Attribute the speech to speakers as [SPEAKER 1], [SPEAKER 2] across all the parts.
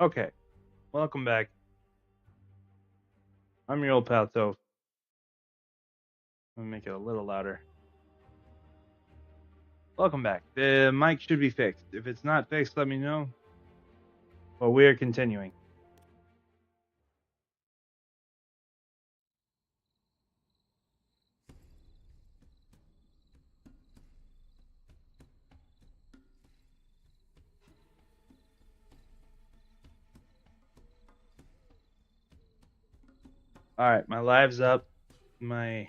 [SPEAKER 1] Okay, welcome back. I'm your old pal Toph. Let me make it a little louder. Welcome back. The mic should be fixed. If it's not fixed, let me know. But we're continuing. All right, my live's up. My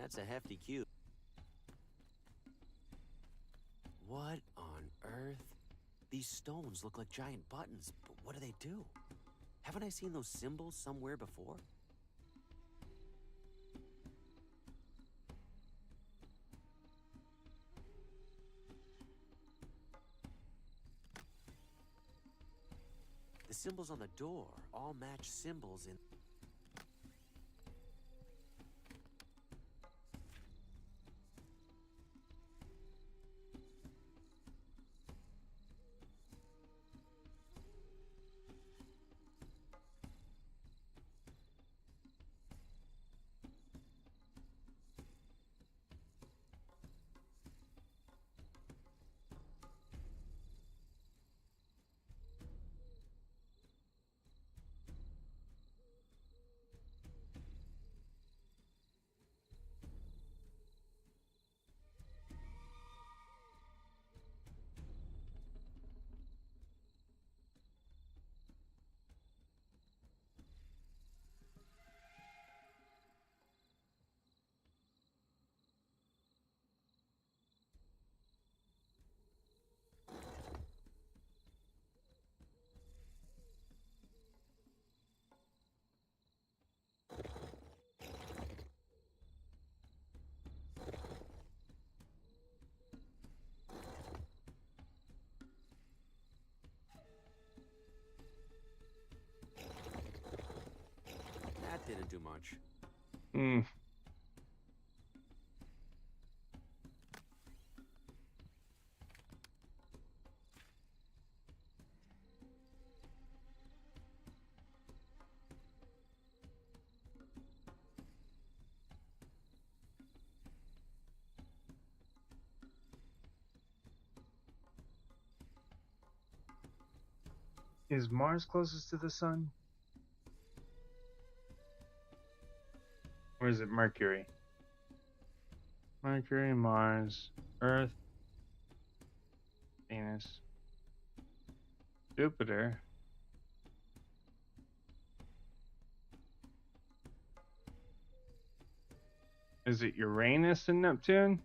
[SPEAKER 2] That's a hefty cube. What on earth? These stones look like giant buttons, but what do they do? Haven't I seen those symbols somewhere before? The symbols on the door all match symbols in... That didn't do much.
[SPEAKER 1] Is Mars closest to the sun? Or is it Mercury? Mercury, Mars, Earth, Venus, Jupiter. Is it Uranus and Neptune?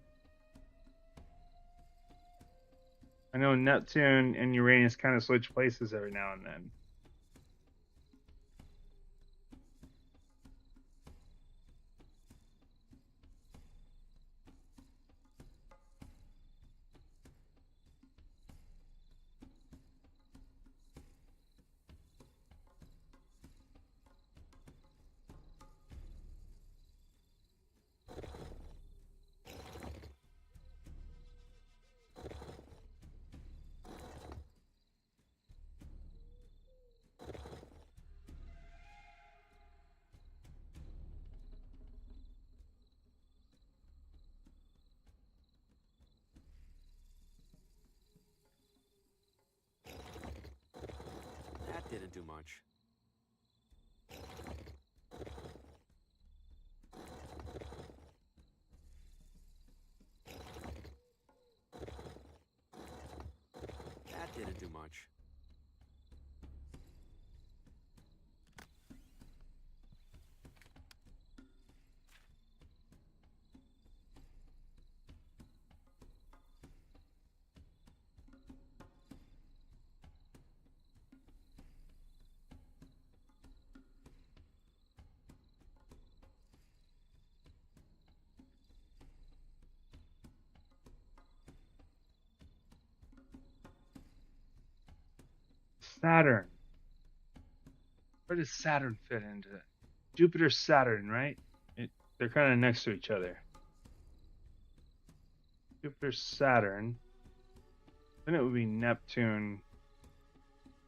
[SPEAKER 1] I know Neptune and Uranus kind of switch places every now and then.
[SPEAKER 2] That didn't do much. That didn't do much.
[SPEAKER 1] Saturn. Where does Saturn fit into Jupiter, Saturn, right? They're kind of next to each other. Jupiter, Saturn. Then it would be Neptune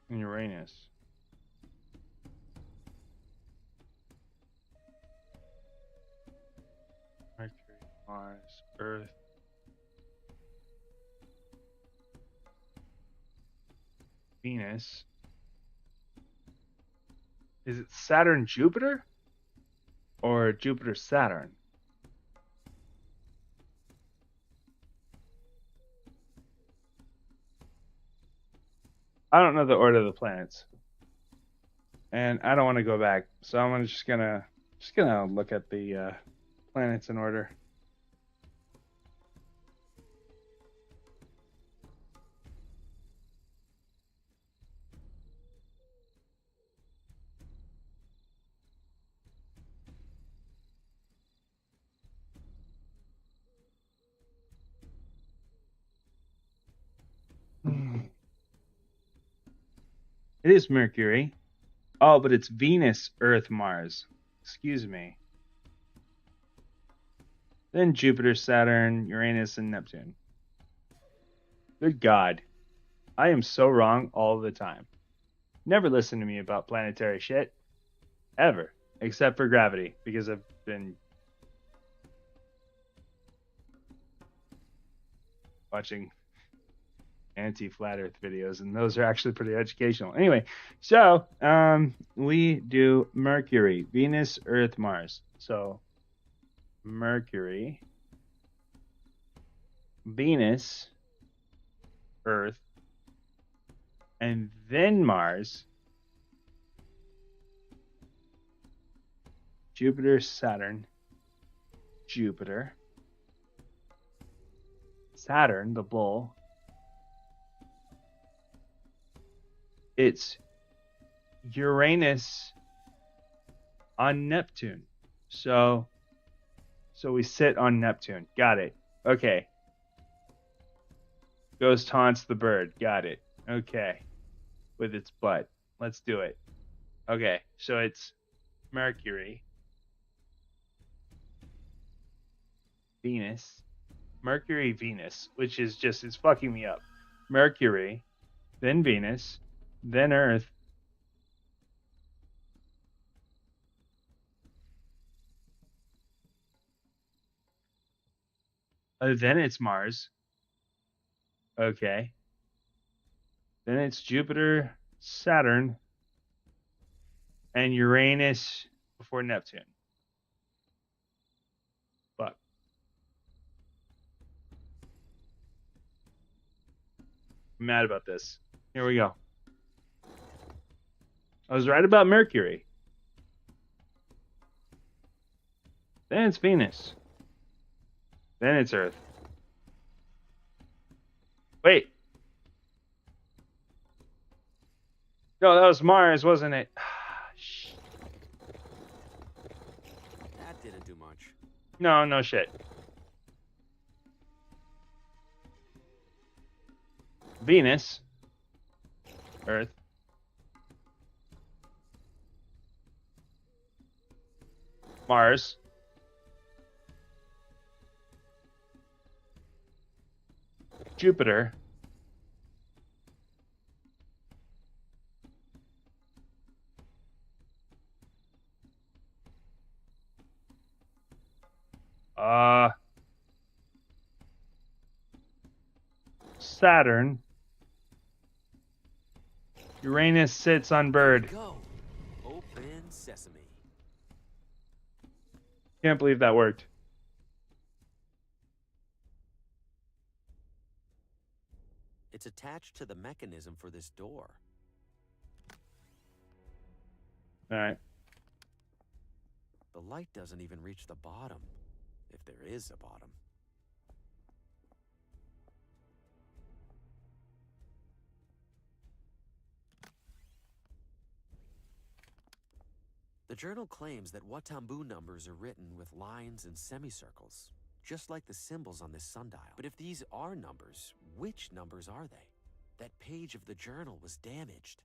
[SPEAKER 1] and Uranus. Mercury, Mars, Earth. Venus. Is it Saturn, Jupiter? Or Jupiter, Saturn? I don't know the order of the planets. And I don't want to go back. So I'm just gonna look at the planets in order. It is Mercury. Oh, but it's Venus, Earth, Mars. Excuse me. Then Jupiter, Saturn, Uranus, and Neptune. Good God. I am so wrong all the time. Never listen to me about planetary shit. Ever. Except for gravity, because I've been watching anti-flat Earth videos, and those are actually pretty educational. Anyway, so we do Mercury, Venus, Earth, Mars. So Mercury, Venus, Earth, and then Mars, Jupiter, Saturn, Jupiter, Saturn, the bull. It's Uranus on Neptune. So we sit on Neptune. Got it. Okay. Ghost haunts the bird. Got it. Okay. With its butt. Let's do it. Okay. So it's Mercury, Venus, Mercury, Venus, which is just, it's fucking me up. Mercury, then Venus, then Earth, then it's Mars. Okay. Then it's Jupiter, Saturn, and Uranus before Neptune. Fuck. I'm mad about this. Here we go. I was right about Mercury. Then it's Venus. Then it's Earth. Wait. No, that was Mars, wasn't it?
[SPEAKER 2] That didn't do much.
[SPEAKER 1] No shit. Venus, Earth, Mars, Jupiter, Saturn, Uranus sits on bird.
[SPEAKER 2] Go. Open sesame.
[SPEAKER 1] Can't believe that worked.
[SPEAKER 2] It's attached to the mechanism for this door.
[SPEAKER 1] All right.
[SPEAKER 2] The light doesn't even reach the bottom, if there is a bottom. The journal claims that Watambu numbers are written with lines and semicircles, just like the symbols on this sundial. But if these are numbers, which numbers are they? That page of the journal was damaged.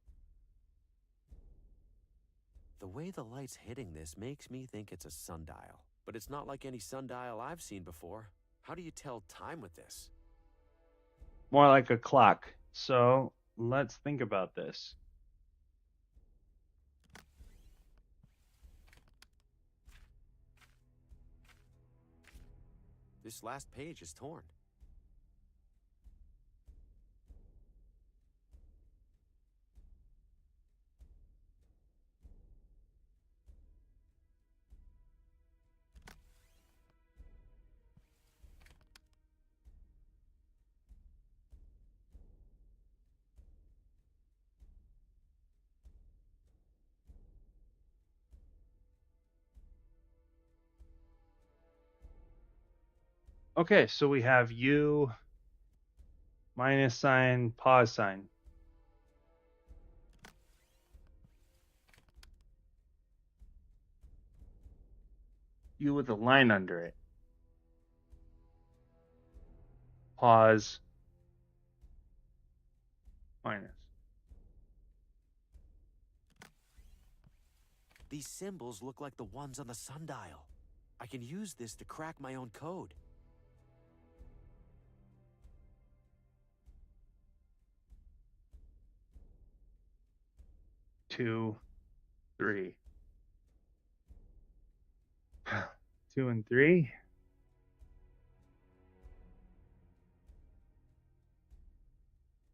[SPEAKER 2] The way the light's hitting this makes me think it's a sundial. But it's not like any sundial I've seen before. How do you tell time with this?
[SPEAKER 1] More like a clock. So let's think about this.
[SPEAKER 2] This last page is torn.
[SPEAKER 1] Okay, so we have U, minus sign, pause sign. U with a line under it. Pause, minus.
[SPEAKER 2] These symbols look like the ones on the sundial. I can use this to crack my own code.
[SPEAKER 1] 2, 3. 2 and 3.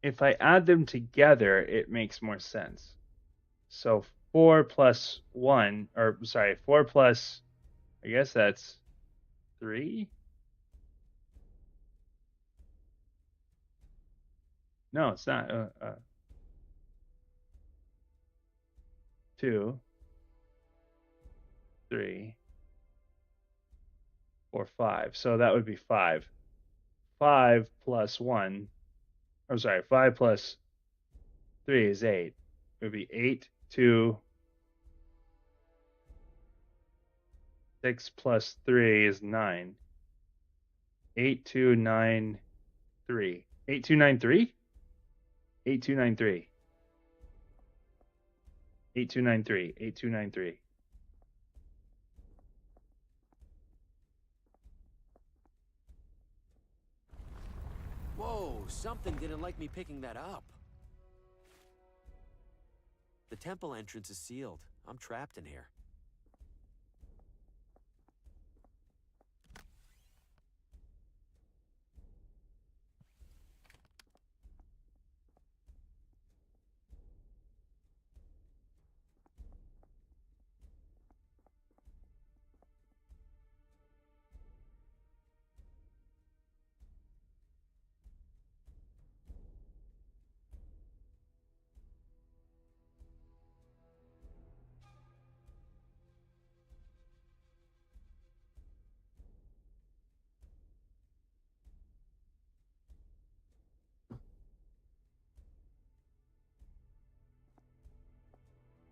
[SPEAKER 1] If I add them together, it makes more sense. So 4 plus 1, or sorry, 4 plus, I guess that's 3? No, it's not. 2, 3, 4, 5. So that would be 5. 5 plus 1, or sorry, 5 plus 3 is 8. It would be 8, 2, 6 plus 3 is 9. 8, 2, 9, 3. 8, 2, 9, 3? 8, 2, 9, 3. 8, 2, 9, 3. 8, 2, 9, 3.
[SPEAKER 2] Whoa, something didn't like me picking that up. The temple entrance is sealed. I'm trapped in here.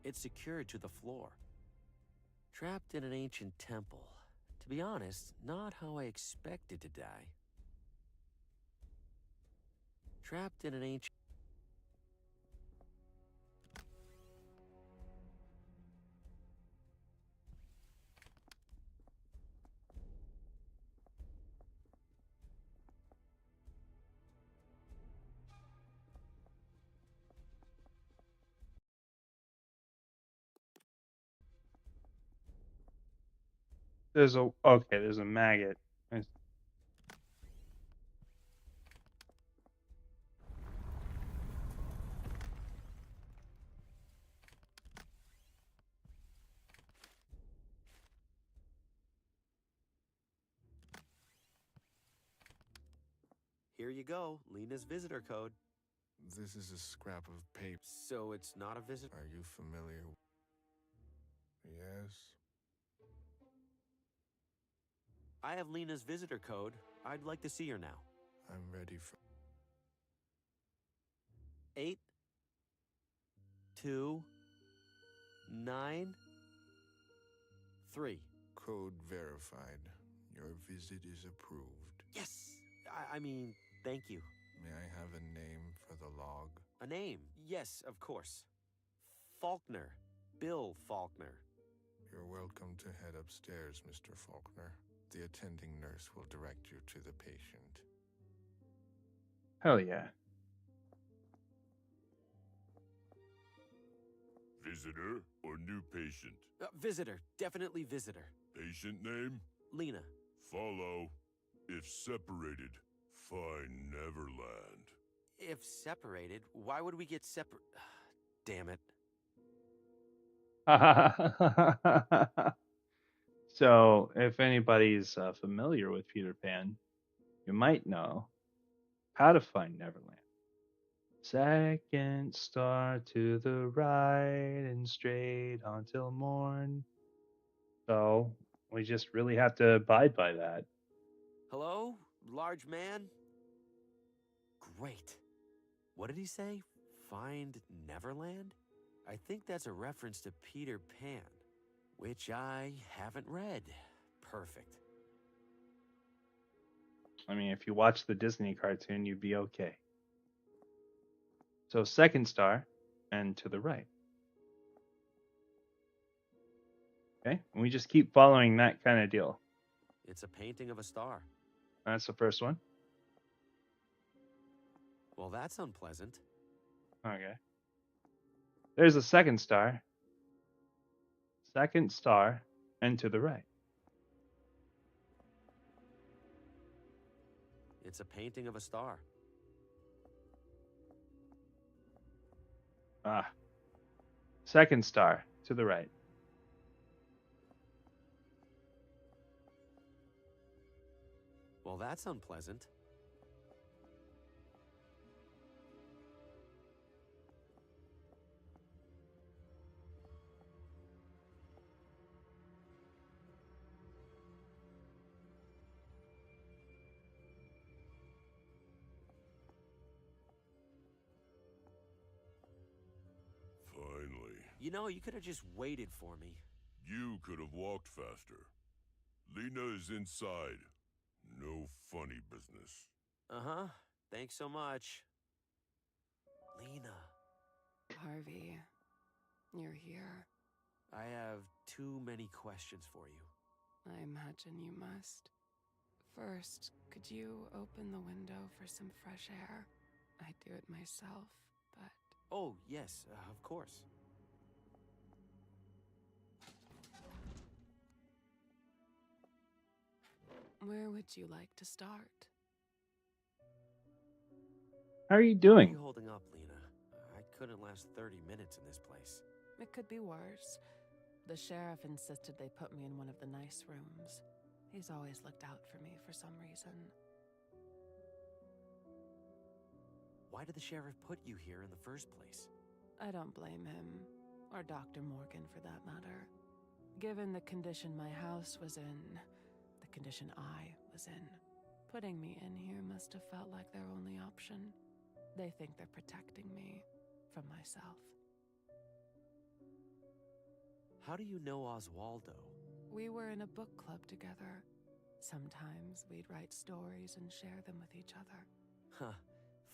[SPEAKER 2] It's secured to the floor. Trapped in an ancient temple. To be honest, not how I expected to die. Trapped in an ancient...
[SPEAKER 1] There's a maggot.
[SPEAKER 2] Here you go, Lena's visitor code.
[SPEAKER 3] This is a scrap of paper.
[SPEAKER 2] So it's not a visitor?
[SPEAKER 3] Are you familiar? Yes.
[SPEAKER 2] I have Lena's visitor code. I'd like to see her now.
[SPEAKER 3] I'm ready for...
[SPEAKER 2] 8, 2, 9, 3.
[SPEAKER 3] Code verified. Your visit is approved.
[SPEAKER 2] Yes! I mean, thank you.
[SPEAKER 3] May I have a name for the log?
[SPEAKER 2] A name? Yes, of course. Faulkner. Bill Faulkner.
[SPEAKER 3] You're welcome to head upstairs, Mr. Faulkner. The attending nurse will direct you to the patient.
[SPEAKER 1] Hell yeah.
[SPEAKER 4] Visitor or new patient?
[SPEAKER 2] Visitor. Definitely visitor.
[SPEAKER 4] Patient name?
[SPEAKER 2] Lena.
[SPEAKER 4] Follow. If separated, find Neverland.
[SPEAKER 2] If separated, why would we get separate? Damn it.
[SPEAKER 1] So, if anybody's familiar with Peter Pan, you might know how to find Neverland. Second star to the right and straight on till morn. So, we just really have to abide by that.
[SPEAKER 2] Hello, large man? Great. What did he say? Find Neverland? I think that's a reference to Peter Pan, which I haven't read. Perfect.
[SPEAKER 1] I mean, if you watch the Disney cartoon, you'd be okay. So, second star and to the right. Okay, and we just keep following that kind of deal.
[SPEAKER 2] It's a painting of a star.
[SPEAKER 1] That's the first one.
[SPEAKER 2] Well, that's unpleasant.
[SPEAKER 1] Okay. There's a second star. Second star and to the right.
[SPEAKER 2] It's a painting of a star.
[SPEAKER 1] Ah. Second star to the right.
[SPEAKER 2] Well, that's unpleasant.
[SPEAKER 4] Finally.
[SPEAKER 2] You know, you could have just waited for me.
[SPEAKER 4] You could have walked faster. Lena is inside. No funny business.
[SPEAKER 2] Uh-huh. Thanks so much. Lena,
[SPEAKER 5] Harvey, you're here.
[SPEAKER 2] I have too many questions for you.
[SPEAKER 5] I imagine you must. First, could you open the window for some fresh air? I'd do it myself, but...
[SPEAKER 2] Oh, yes, of course.
[SPEAKER 5] Where would you like to start?
[SPEAKER 1] How are you
[SPEAKER 2] How are
[SPEAKER 1] doing?
[SPEAKER 2] you holding up, Lena? I couldn't last 30 minutes in this place.
[SPEAKER 5] It could be worse. The sheriff insisted they put me in one of the nice rooms. He's always looked out for me for some reason.
[SPEAKER 2] Why did the sheriff put you here in the first place?
[SPEAKER 5] I don't blame him, or Dr. Morgan for that matter. Given the condition my house was in, the condition I was in, putting me in here must have felt like their only option. They think they're protecting me from myself.
[SPEAKER 2] How do you know Oswaldo?
[SPEAKER 5] We were in a book club together. Sometimes we'd write stories and share them with each other.
[SPEAKER 2] Huh.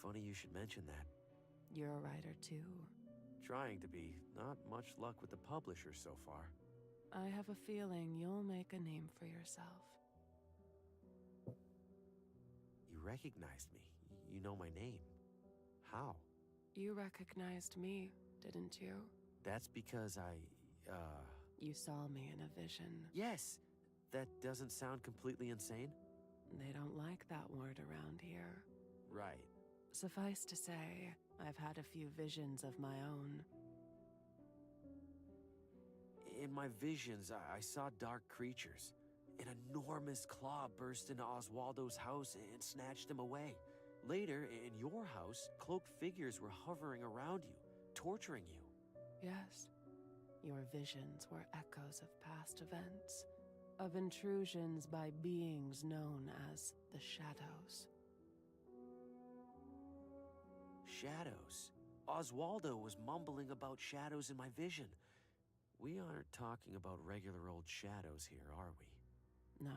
[SPEAKER 2] Funny you should mention that.
[SPEAKER 5] You're a writer too.
[SPEAKER 2] Trying to be. Not much luck with the publisher so far.
[SPEAKER 5] I have a feeling you'll make a name for yourself.
[SPEAKER 2] You recognized me. You know my name. How?
[SPEAKER 5] You recognized me, didn't you?
[SPEAKER 2] That's because
[SPEAKER 5] You saw me in a vision.
[SPEAKER 2] Yes! That doesn't sound completely insane?
[SPEAKER 5] They don't like that word around here.
[SPEAKER 2] Right.
[SPEAKER 5] Suffice to say, I've had a few visions of my own.
[SPEAKER 2] In my visions, I saw dark creatures. An enormous claw burst into Oswaldo's house and snatched him away. Later, in your house, cloaked figures were hovering around you, torturing you.
[SPEAKER 5] Yes, your visions were echoes of past events, of intrusions by beings known as the Shadows.
[SPEAKER 2] Shadows? Oswaldo was mumbling about shadows in my vision. We aren't talking about regular old shadows here, are we?
[SPEAKER 5] No,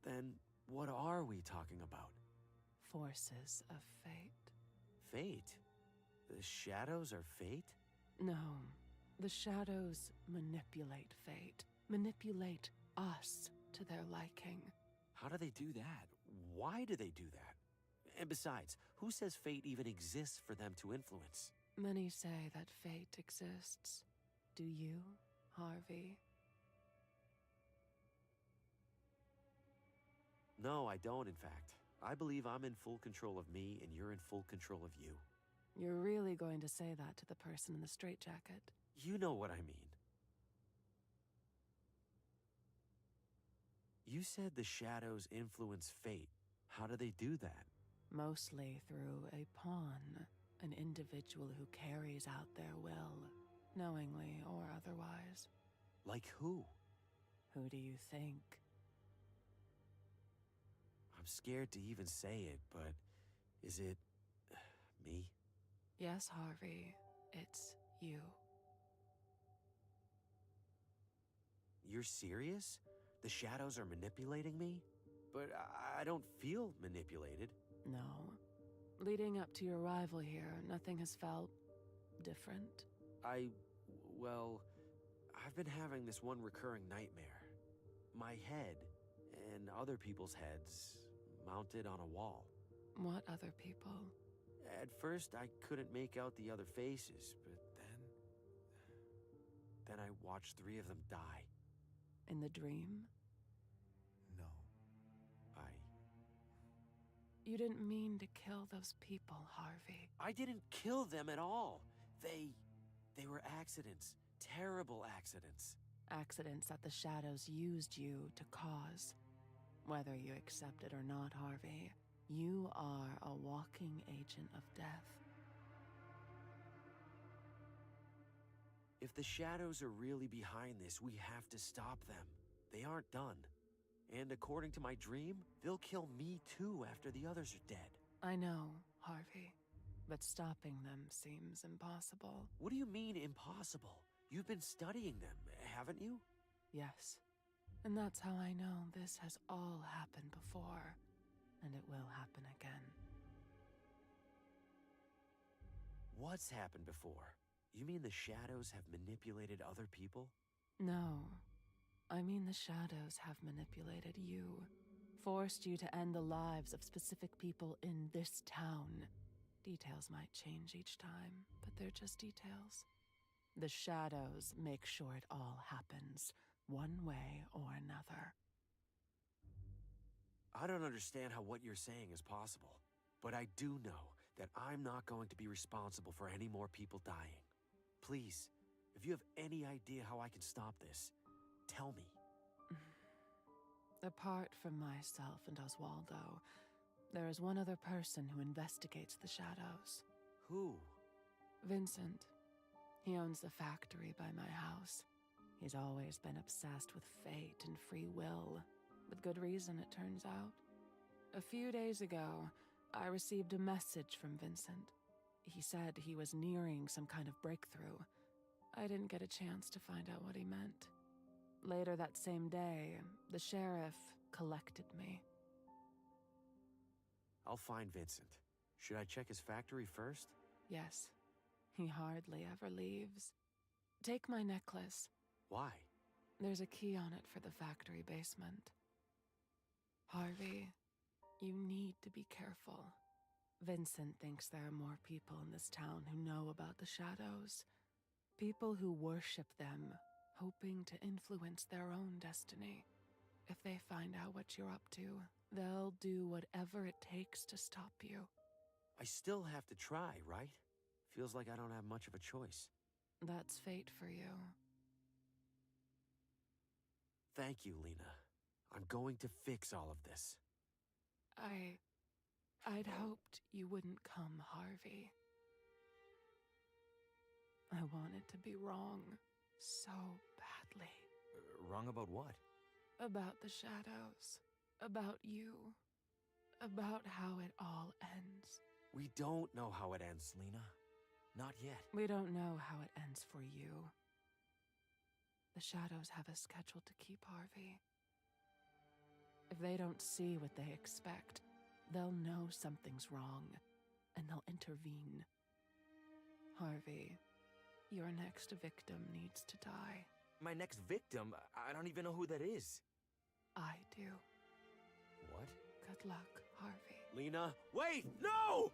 [SPEAKER 2] Then what are we talking about?
[SPEAKER 5] forces of fate.
[SPEAKER 2] Fate? The shadows are fate?
[SPEAKER 5] No, The shadows manipulate fate, manipulate us to their liking.
[SPEAKER 2] How do they do that? Why do they do that? And besides, who says fate even exists for them to influence?
[SPEAKER 5] Many say that fate exists. Do you, Harvey?
[SPEAKER 2] No, I don't, in fact. I believe I'm in full control of me and you're in full control of you.
[SPEAKER 5] You're really going to say that to the person in the straitjacket?
[SPEAKER 2] You know what I mean. You said the shadows influence fate. How do they do that?
[SPEAKER 5] Mostly through a pawn, an individual who carries out their will, knowingly or otherwise.
[SPEAKER 2] Like who?
[SPEAKER 5] Who do you think?
[SPEAKER 2] I'm scared to even say it, but is it me?
[SPEAKER 5] Yes, Harvey, it's you.
[SPEAKER 2] You're serious? The shadows are manipulating me? But I don't feel manipulated.
[SPEAKER 5] No. Leading up to your arrival here, nothing has felt different.
[SPEAKER 2] Well, I've been having this one recurring nightmare. My head and other people's heads mounted on a wall.
[SPEAKER 5] What other people?
[SPEAKER 2] At first, I couldn't make out the other faces, but then I watched 3 of them die.
[SPEAKER 5] In the dream?
[SPEAKER 3] No.
[SPEAKER 5] You didn't mean to kill those people, Harvey.
[SPEAKER 2] I didn't kill them at all. They were accidents. Terrible accidents.
[SPEAKER 5] Accidents that the shadows used you to cause. Whether you accept it or not, Harvey, you are a walking agent of death.
[SPEAKER 2] If the shadows are really behind this, we have to stop them. They aren't done. And according to my dream, they'll kill me too after the others are dead.
[SPEAKER 5] I know, Harvey, but stopping them seems impossible.
[SPEAKER 2] What do you mean, impossible? You've been studying them, haven't you?
[SPEAKER 5] Yes, and that's how I know this has all happened before, and it will happen again.
[SPEAKER 2] What's happened before? You mean the shadows have manipulated other people?
[SPEAKER 5] No, I mean the shadows have manipulated you, forced you to end the lives of specific people in this town. Details might change each time, but they're just details. The shadows make sure it all happens, one way or another.
[SPEAKER 2] I don't understand how what you're saying is possible, but I do know that I'm not going to be responsible for any more people dying. Please, if you have any idea how I can stop this, tell me.
[SPEAKER 5] Apart from myself and Oswaldo, there is one other person who investigates the shadows.
[SPEAKER 2] Who?
[SPEAKER 5] Vincent. He owns the factory by my house. He's always been obsessed with fate and free will. With good reason, it turns out. A few days ago, I received a message from Vincent. He said he was nearing some kind of breakthrough. I didn't get a chance to find out what he meant. Later that same day, the sheriff collected me.
[SPEAKER 2] I'll find Vincent. Should I check his factory first?
[SPEAKER 5] Yes. He hardly ever leaves. Take my necklace.
[SPEAKER 2] Why?
[SPEAKER 5] There's a key on it for the factory basement. Harvey, you need to be careful. Vincent thinks there are more people in this town who know about the shadows. People who worship them, hoping to influence their own destiny. If they find out what you're up to, they'll do whatever it takes to stop you.
[SPEAKER 2] I still have to try, right? Feels like I don't have much of a choice.
[SPEAKER 5] That's fate for you.
[SPEAKER 2] Thank you, Lena. I'm going to fix all of this.
[SPEAKER 5] I'd hoped you wouldn't come, Harvey. I wanted to be wrong so badly.
[SPEAKER 2] Wrong about what?
[SPEAKER 5] About the shadows. About you. About how it all ends.
[SPEAKER 2] We don't know how it ends, Lena. Not yet.
[SPEAKER 5] We don't know how it ends for you. The shadows have a schedule to keep, Harvey. If they don't see what they expect, they'll know something's wrong, and they'll intervene. Harvey, Your next victim needs to die.
[SPEAKER 2] My next victim? I don't even know who that is.
[SPEAKER 5] I do.
[SPEAKER 2] What?
[SPEAKER 5] Good luck, Harvey.
[SPEAKER 2] Lena, wait! No!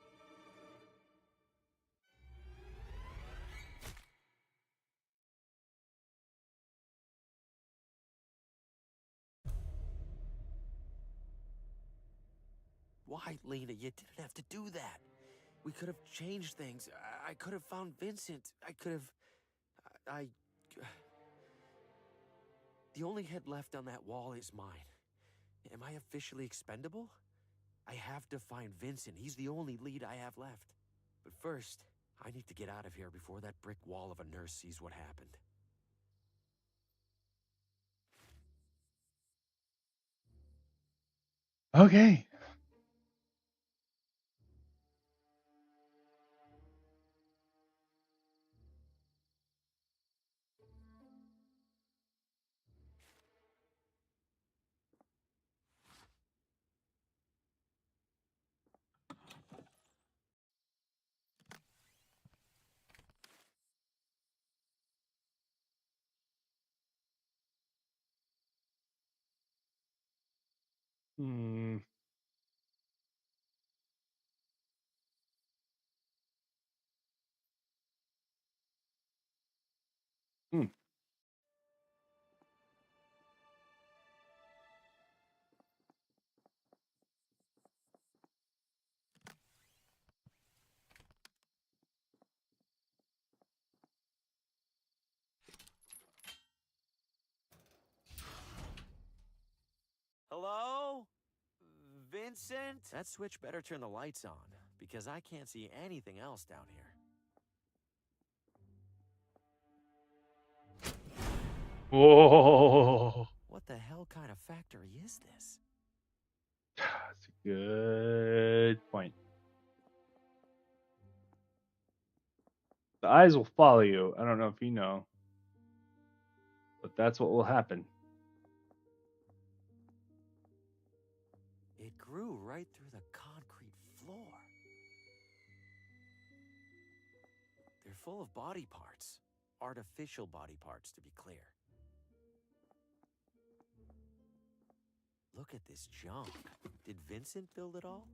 [SPEAKER 2] Why, Lena? You didn't have to do that. We could have changed things. I could have found Vincent. I could have... I... The only head left on that wall is mine. Am I officially expendable? I have to find Vincent. He's the only lead I have left. But first, I need to get out of here before that brick wall of a nurse sees what happened.
[SPEAKER 1] Okay. Hmm. Hmm.
[SPEAKER 2] Hello? Vincent? That switch better turn the lights on, because I can't see anything else down here.
[SPEAKER 1] Whoa.
[SPEAKER 2] What the hell kind of factory is this?
[SPEAKER 1] That's a good point. The eyes will follow you. I don't know if you know, but that's what will happen.
[SPEAKER 2] It grew right through the concrete floor. They're full of body parts. Artificial body parts, to be clear. Look at this junk. Did Vincent build it all?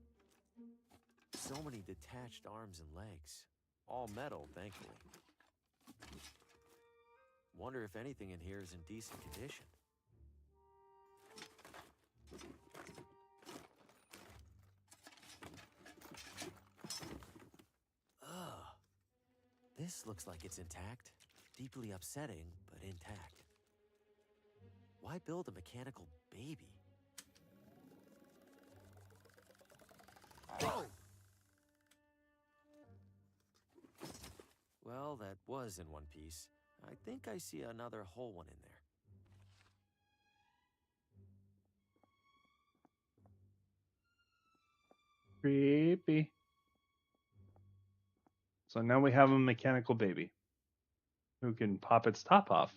[SPEAKER 2] So many detached arms and legs. All metal, thankfully. Wonder if anything in here is in decent condition. Ugh. This looks like it's intact. Deeply upsetting, but intact. Why build a mechanical baby? Whoa! Well, that was in one piece. I think I see another whole one in there.
[SPEAKER 1] Creepy. So now we have a mechanical baby who can pop its top off.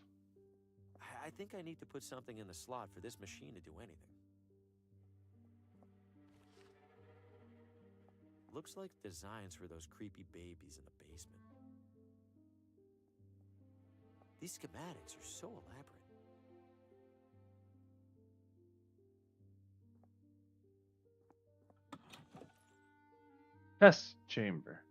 [SPEAKER 2] I think I need to put something in the slot for this machine to do anything. Looks like designs for those creepy babies in the basement. These schematics are so elaborate.
[SPEAKER 1] Test chamber.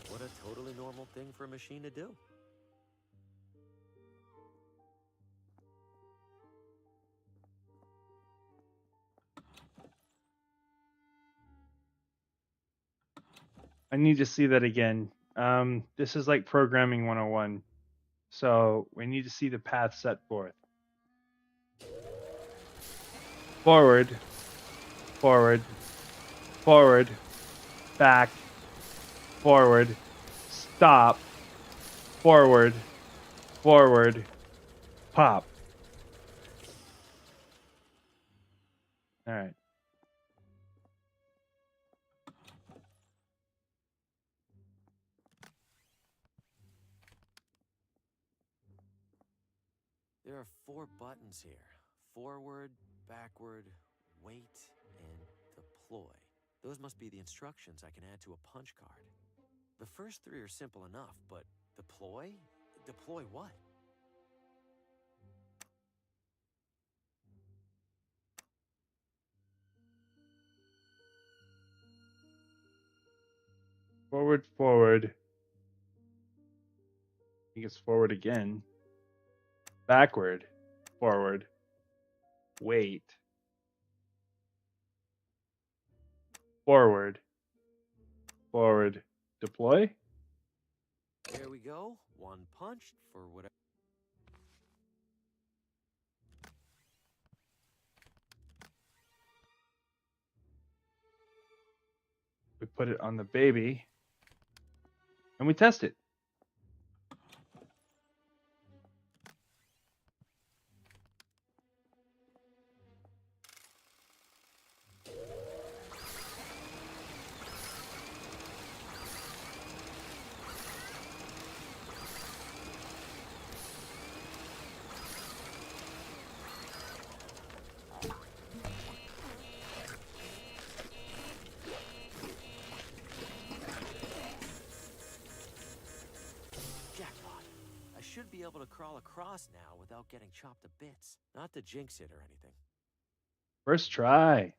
[SPEAKER 2] What a totally normal thing for a machine to do.
[SPEAKER 1] I need to see that again. This is like programming 101. So we need to see the path set forth. Forward, forward, forward, back, forward, stop, forward, forward, pop. All right.
[SPEAKER 2] There are 4 buttons here. Forward, backward, wait, and deploy. Those must be the instructions I can add to a punch card. The first 3 are simple enough, but deploy? Deploy what?
[SPEAKER 1] Forward, forward. I think it's forward again. Backward, forward. Wait. Forward. Forward. Deploy?
[SPEAKER 2] There we go. 1 punch for whatever.
[SPEAKER 1] We put it on the baby. And we test it.
[SPEAKER 2] Jackpot. I should be able to crawl across now without getting chopped to bits. Not to jinx it or anything.
[SPEAKER 1] First try.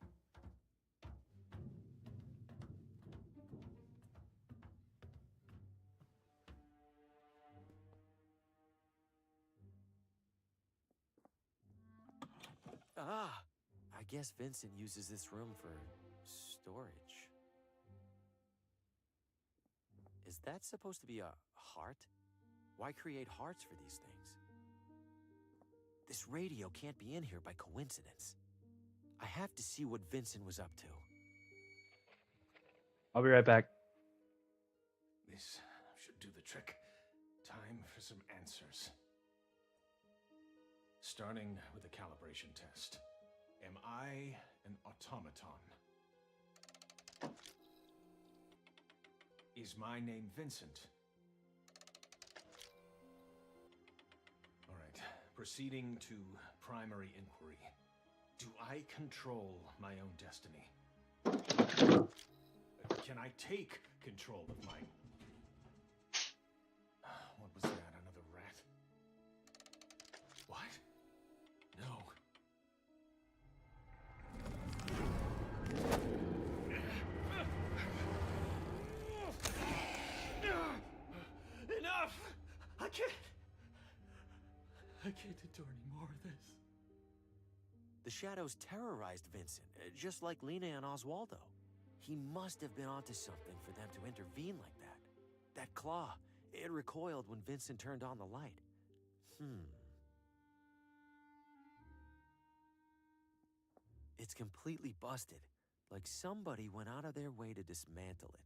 [SPEAKER 2] Ah, I guess Vincent uses this room for storage. Is that supposed to be a heart? Why create hearts for these things? This radio can't be in here by coincidence. I have to see what Vincent was up to.
[SPEAKER 1] I'll be right back.
[SPEAKER 6] This should do the trick. Time for some answers. Starting with a calibration test. Am I an automaton? Is my name Vincent? All right, proceeding to primary inquiry. Do I control my own destiny? Can I take control of my... What was that? Another rat? What? No. Enough! I can't endure any more of this.
[SPEAKER 2] The shadows terrorized Vincent, just like Lena and Oswaldo. He must have been onto something for them to intervene like that. That claw, it recoiled when Vincent turned on the light. It's completely busted, like somebody went out of their way to dismantle it.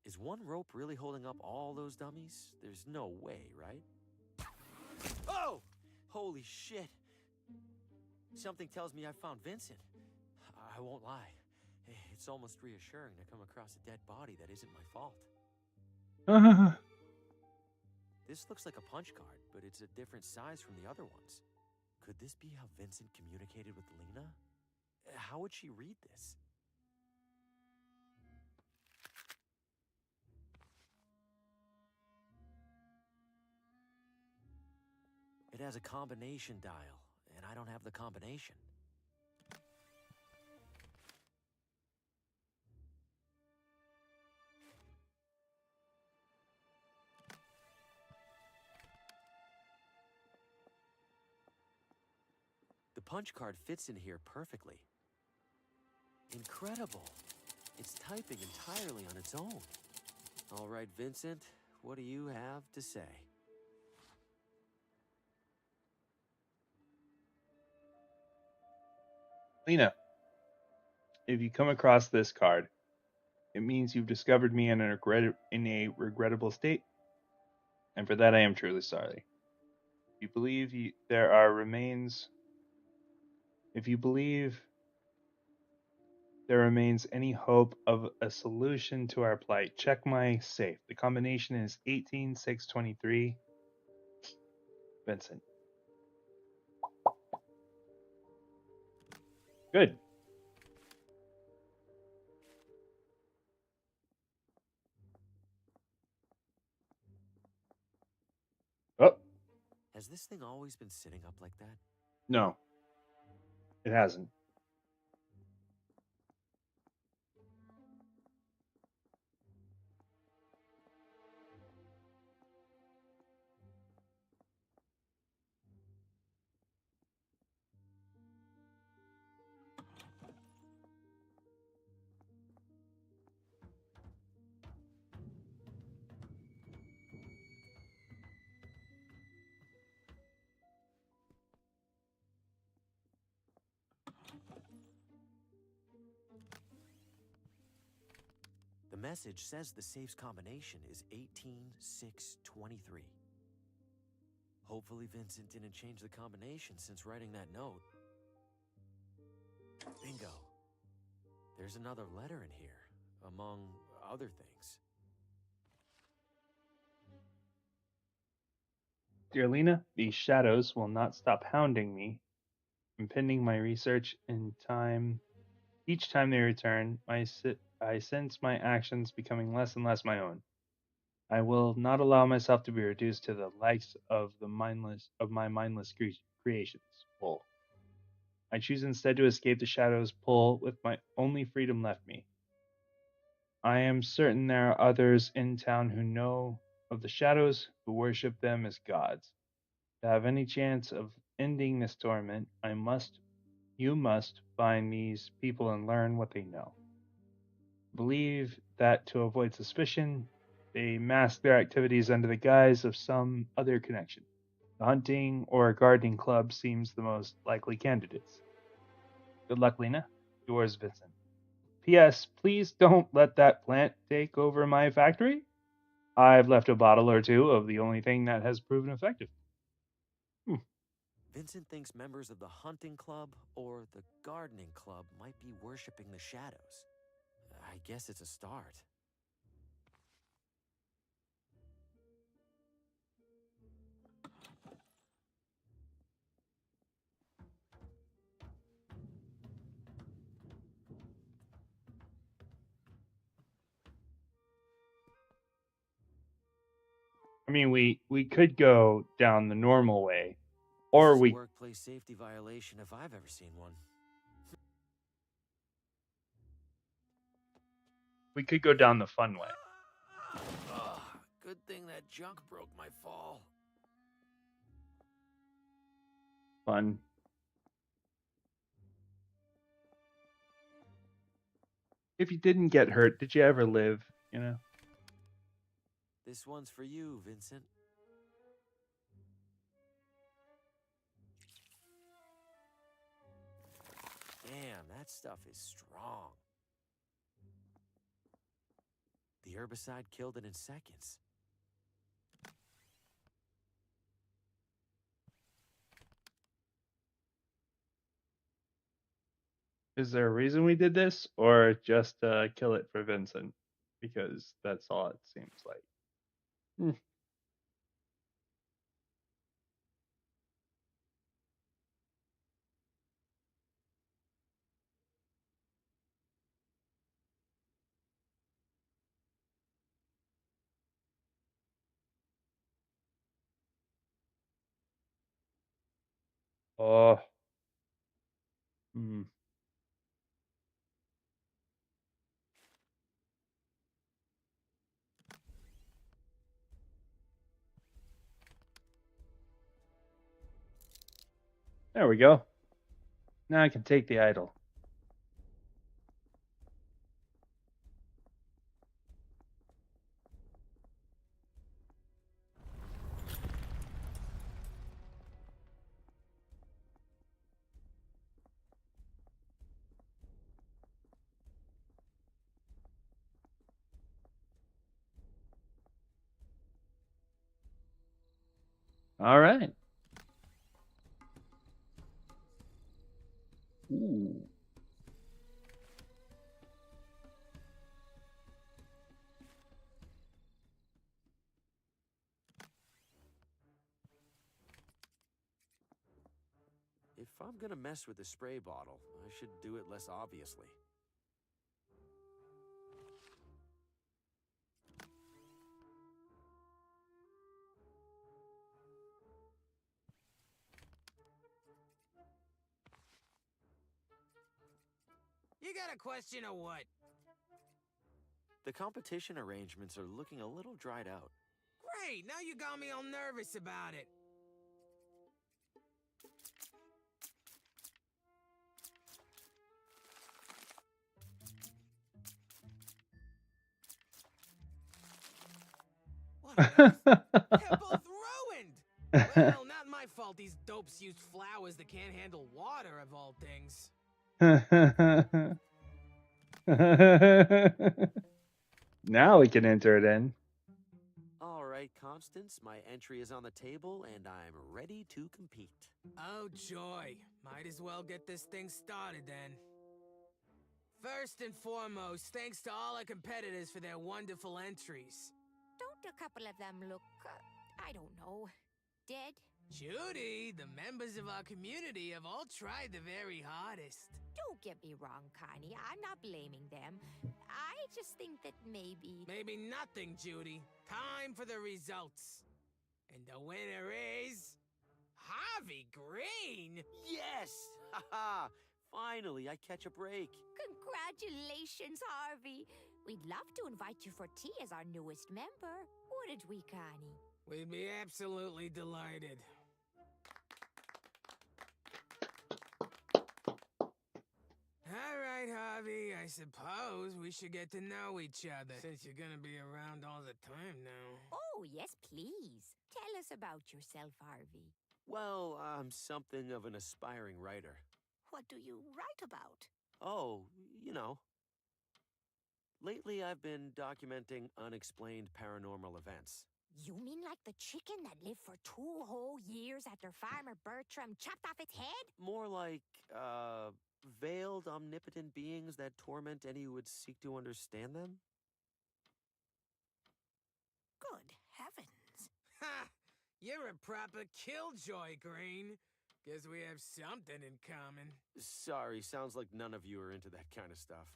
[SPEAKER 2] Is one rope really holding up all those dummies? There's no way, right? Oh! Holy shit! Something tells me I found Vincent. I won't lie. It's almost reassuring to come across a dead body that isn't my fault. This looks like a punch card, but it's a different size from the other ones. Could this be how Vincent communicated with Lena? How would she read this? It has a combination dial, and I don't have the combination. The punch card fits in here perfectly. Incredible. It's typing entirely on its own. All right, Vincent, what do you have to say?
[SPEAKER 1] Lena, if you come across this card, it means you've discovered me in a regrettable state, and for that I am truly sorry. You believe there are remains. If you believe there remains any hope of a solution to our plight, check my safe. The combination is 18623. Vincent. Good. Oh,
[SPEAKER 2] Has this thing always been sitting up like that?
[SPEAKER 1] no, it hasn't.
[SPEAKER 2] The message says the safe's combination is 18623. Hopefully Vincent didn't change the combination since writing that note. Bingo. There's another letter in here, among other things.
[SPEAKER 1] Dear Lena, these shadows will not stop hounding me, impeding my research in time. Each time they return, I sense my actions becoming less and less my own. I will not allow myself to be reduced to the likes of my mindless creations. Pull. I choose instead to escape the shadows' pull with my only freedom left me. I am certain there are others in town who know of the shadows, who worship them as gods. To have any chance of ending this torment, you must find these people and learn what they know. Believe that to avoid suspicion, they mask their activities under the guise of some other connection. The hunting or gardening club seems the most likely candidates. Good luck, Lena. Yours, Vincent. P.S. Please don't let that plant take over my factory. I've left a bottle or two of the only thing that has proven effective.
[SPEAKER 2] Vincent thinks members of the hunting club or the gardening club might be worshipping the shadows. I guess it's a start.
[SPEAKER 1] I mean, we could go down the normal way,
[SPEAKER 2] This
[SPEAKER 1] or
[SPEAKER 2] is a
[SPEAKER 1] we
[SPEAKER 2] workplace safety violation if I've ever seen one.
[SPEAKER 1] could go down the fun way.
[SPEAKER 2] Ugh, good thing that junk broke my fall.
[SPEAKER 1] Fun. If you didn't get hurt, did you ever live? You know.
[SPEAKER 2] This one's for you, Vincent. Damn, that stuff is strong. The herbicide killed it in seconds.
[SPEAKER 1] Is there a reason we did this, or just kill it for Vincent? Because that's all it seems like. Hmm. Oh. Hmm. There we go. Now I can take the idol. All right. Ooh.
[SPEAKER 2] If I'm gonna mess with the spray bottle, I should do it less obviously.
[SPEAKER 7] You got a question or what?
[SPEAKER 2] The competition arrangements are looking a little dried out.
[SPEAKER 7] Great, now you got me all nervous about it. What a mess. They're both ruined! Well, not my fault these dopes used flowers that can't handle water, of all things.
[SPEAKER 1] Now we can enter it in.
[SPEAKER 2] All right, Constance, my entry is on the table and I'm ready to compete.
[SPEAKER 7] Oh, joy. Might as well get this thing started then. First and foremost, thanks to all our competitors for their wonderful entries.
[SPEAKER 8] Don't a couple of them look, I don't know, dead?
[SPEAKER 7] Judy, the members of our community have all tried the very hardest.
[SPEAKER 8] Don't get me wrong, Connie. I'm not blaming them. I just think that maybe...
[SPEAKER 7] Maybe nothing, Judy. Time for the results. And the winner is... Harvey Green!
[SPEAKER 2] Yes! Haha! Finally, I catch a break.
[SPEAKER 8] Congratulations, Harvey. We'd love to invite you for tea as our newest member. Wouldn't we, Connie?
[SPEAKER 7] We'd be absolutely delighted. All right, Harvey, I suppose we should get to know each other, since you're gonna be around all the time now.
[SPEAKER 8] Oh, yes, please. Tell us about yourself, Harvey.
[SPEAKER 2] Well, I'm something of an aspiring writer.
[SPEAKER 8] What do you write about?
[SPEAKER 2] Oh, you know. Lately, I've been documenting unexplained paranormal events.
[SPEAKER 8] You mean like the chicken that lived for 2 whole years after Farmer Bertram chopped off its head?
[SPEAKER 2] More like, veiled omnipotent beings that torment any who would seek to understand them?
[SPEAKER 8] Good heavens.
[SPEAKER 7] Ha! You're a proper killjoy, Green. Guess we have something in common.
[SPEAKER 2] Sorry, sounds like none of you are into that kind of stuff.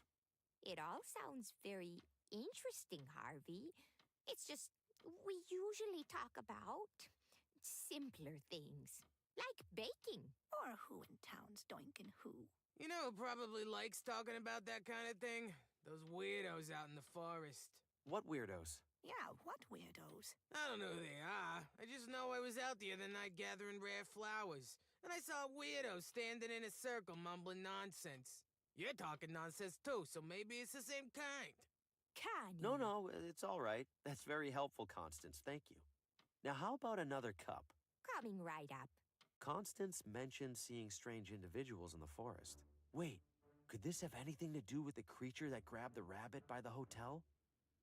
[SPEAKER 8] It all sounds very interesting, Harvey. It's just, we usually talk about simpler things, like baking. Or who in town's doinkin' who.
[SPEAKER 7] You know who probably likes talking about that kind of thing? Those weirdos out in the forest.
[SPEAKER 2] What weirdos?
[SPEAKER 8] Yeah, what weirdos?
[SPEAKER 7] I don't know who they are. I just know I was out the other night gathering rare flowers. And I saw weirdos standing in a circle mumbling nonsense. You're talking nonsense too, so maybe it's the same kind.
[SPEAKER 8] Connie.
[SPEAKER 2] No, it's all right. That's very helpful, Constance. Thank you. Now, how about another cup?
[SPEAKER 8] Coming right up.
[SPEAKER 2] Constance mentioned seeing strange individuals in the forest. Wait, could this have anything to do with the creature that grabbed the rabbit by the hotel?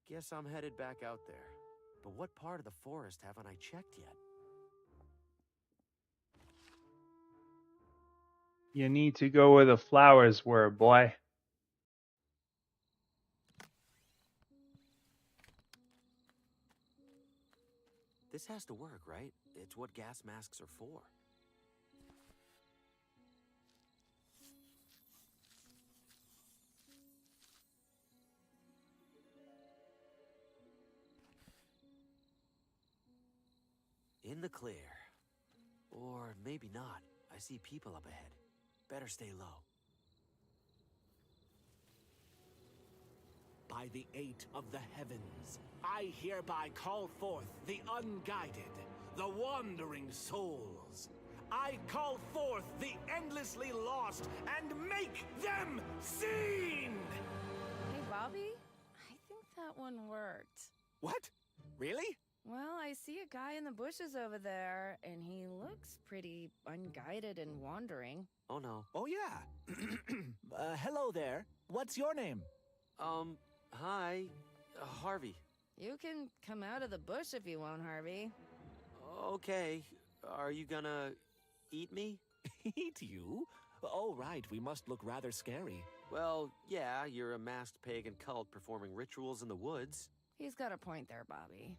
[SPEAKER 2] Guess I'm headed back out there. But what part of the forest haven't I checked yet?
[SPEAKER 1] You need to go where the flowers were, boy.
[SPEAKER 2] This has to work, right? It's what gas masks are for. In the clear. Or maybe not. I see people up ahead. Better stay low.
[SPEAKER 9] By the eight of the heavens, I hereby call forth the unguided, the wandering souls. I call forth the endlessly lost and make them seen!
[SPEAKER 5] Hey, Bobby, I think that one worked.
[SPEAKER 9] What? Really?
[SPEAKER 5] Well, I see a guy in the bushes over there, and he looks pretty unguided and wandering.
[SPEAKER 2] Oh no.
[SPEAKER 9] Oh yeah. Hello there. What's your name?
[SPEAKER 2] Hi. Harvey.
[SPEAKER 5] You can come out of the bush if you want, Harvey.
[SPEAKER 2] Okay. Are you gonna eat me?
[SPEAKER 9] Eat you? Oh, right, we must look rather scary.
[SPEAKER 2] Well, yeah, you're a masked pagan cult performing rituals in the woods.
[SPEAKER 5] He's got a point there, Bobby.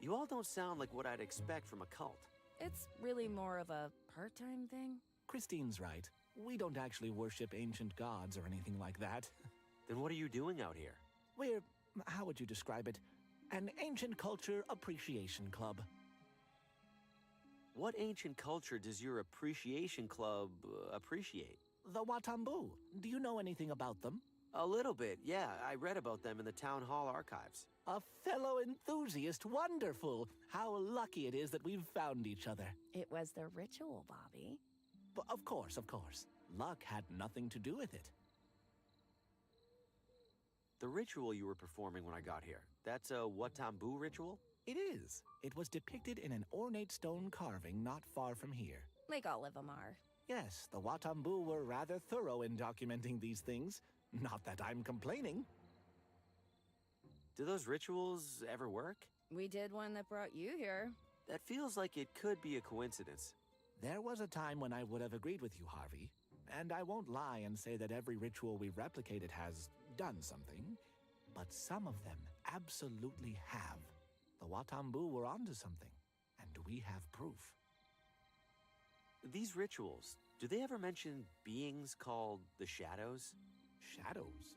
[SPEAKER 2] You all don't sound like what I'd expect from a cult.
[SPEAKER 5] It's really more of a part-time thing.
[SPEAKER 9] Christine's right. We don't actually worship ancient gods or anything like that.
[SPEAKER 2] Then what are you doing out here?
[SPEAKER 9] We're, how would you describe it? An ancient culture appreciation club.
[SPEAKER 2] What ancient culture does your appreciation club appreciate?
[SPEAKER 9] The Watambu. Do you know anything about them?
[SPEAKER 2] A little bit, yeah. I read about them in the town hall archives.
[SPEAKER 9] A fellow enthusiast. Wonderful. How lucky it is that we've found each other.
[SPEAKER 5] It was the ritual, Bobby.
[SPEAKER 9] Of course, of course. Luck had nothing to do with it.
[SPEAKER 2] The ritual you were performing when I got here, that's a Watambu ritual?
[SPEAKER 9] It is. It was depicted in an ornate stone carving not far from here.
[SPEAKER 5] Like all of them are.
[SPEAKER 9] Yes, the Watambu were rather thorough in documenting these things. Not that I'm complaining.
[SPEAKER 2] Do those rituals ever work?
[SPEAKER 5] We did one that brought you here.
[SPEAKER 2] That feels like it could be a coincidence.
[SPEAKER 9] There was a time when I would have agreed with you, Harvey. And I won't lie and say that every ritual we've replicated has done something. But some of them absolutely have. The Watambu were onto something. And we have proof.
[SPEAKER 2] These rituals, do they ever mention beings called the Shadows?
[SPEAKER 9] Shadows?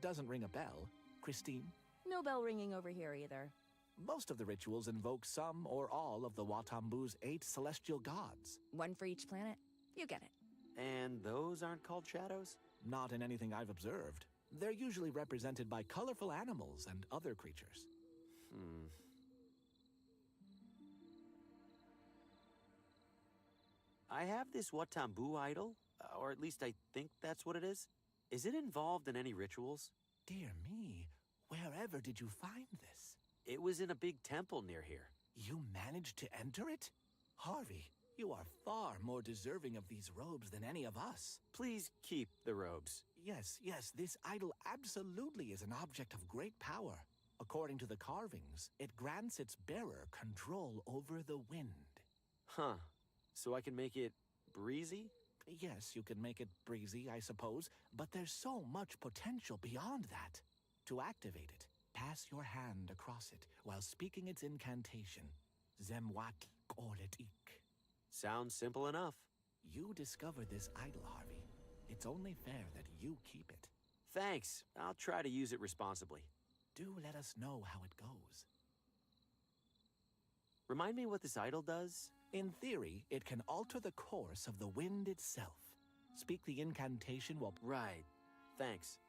[SPEAKER 9] Doesn't ring a bell. Christine?
[SPEAKER 5] No bell ringing over here either.
[SPEAKER 9] Most of the rituals invoke some or all of the Watambu's 8 celestial gods.
[SPEAKER 5] One for each planet. You get it.
[SPEAKER 2] And those aren't called shadows?
[SPEAKER 9] Not in anything I've observed. They're usually represented by colorful animals and other creatures.
[SPEAKER 2] I have this Watambu idol, or at least I think that's what it is. Is it involved in any rituals?
[SPEAKER 9] Dear me, wherever did you find this?
[SPEAKER 2] It was in a big temple near here.
[SPEAKER 9] You managed to enter it? Harvey, you are far more deserving of these robes than any of us.
[SPEAKER 2] Please keep the robes.
[SPEAKER 9] Yes, this idol absolutely is an object of great power. According to the carvings, it grants its bearer control over the wind.
[SPEAKER 2] Huh. So I can make it breezy?
[SPEAKER 9] Yes, you can make it breezy, I suppose, but there's so much potential beyond that. To activate it, pass your hand across it while speaking its incantation. Zemwat Koletik.
[SPEAKER 2] Sounds simple enough.
[SPEAKER 9] You discovered this idol, Harvey. It's only fair that you keep it.
[SPEAKER 2] Thanks. I'll try to use it responsibly.
[SPEAKER 9] Do let us know how it goes.
[SPEAKER 2] Remind me what this idol does?
[SPEAKER 9] In theory, it can alter the course of the wind itself. Speak the incantation while...
[SPEAKER 2] Right. Thanks.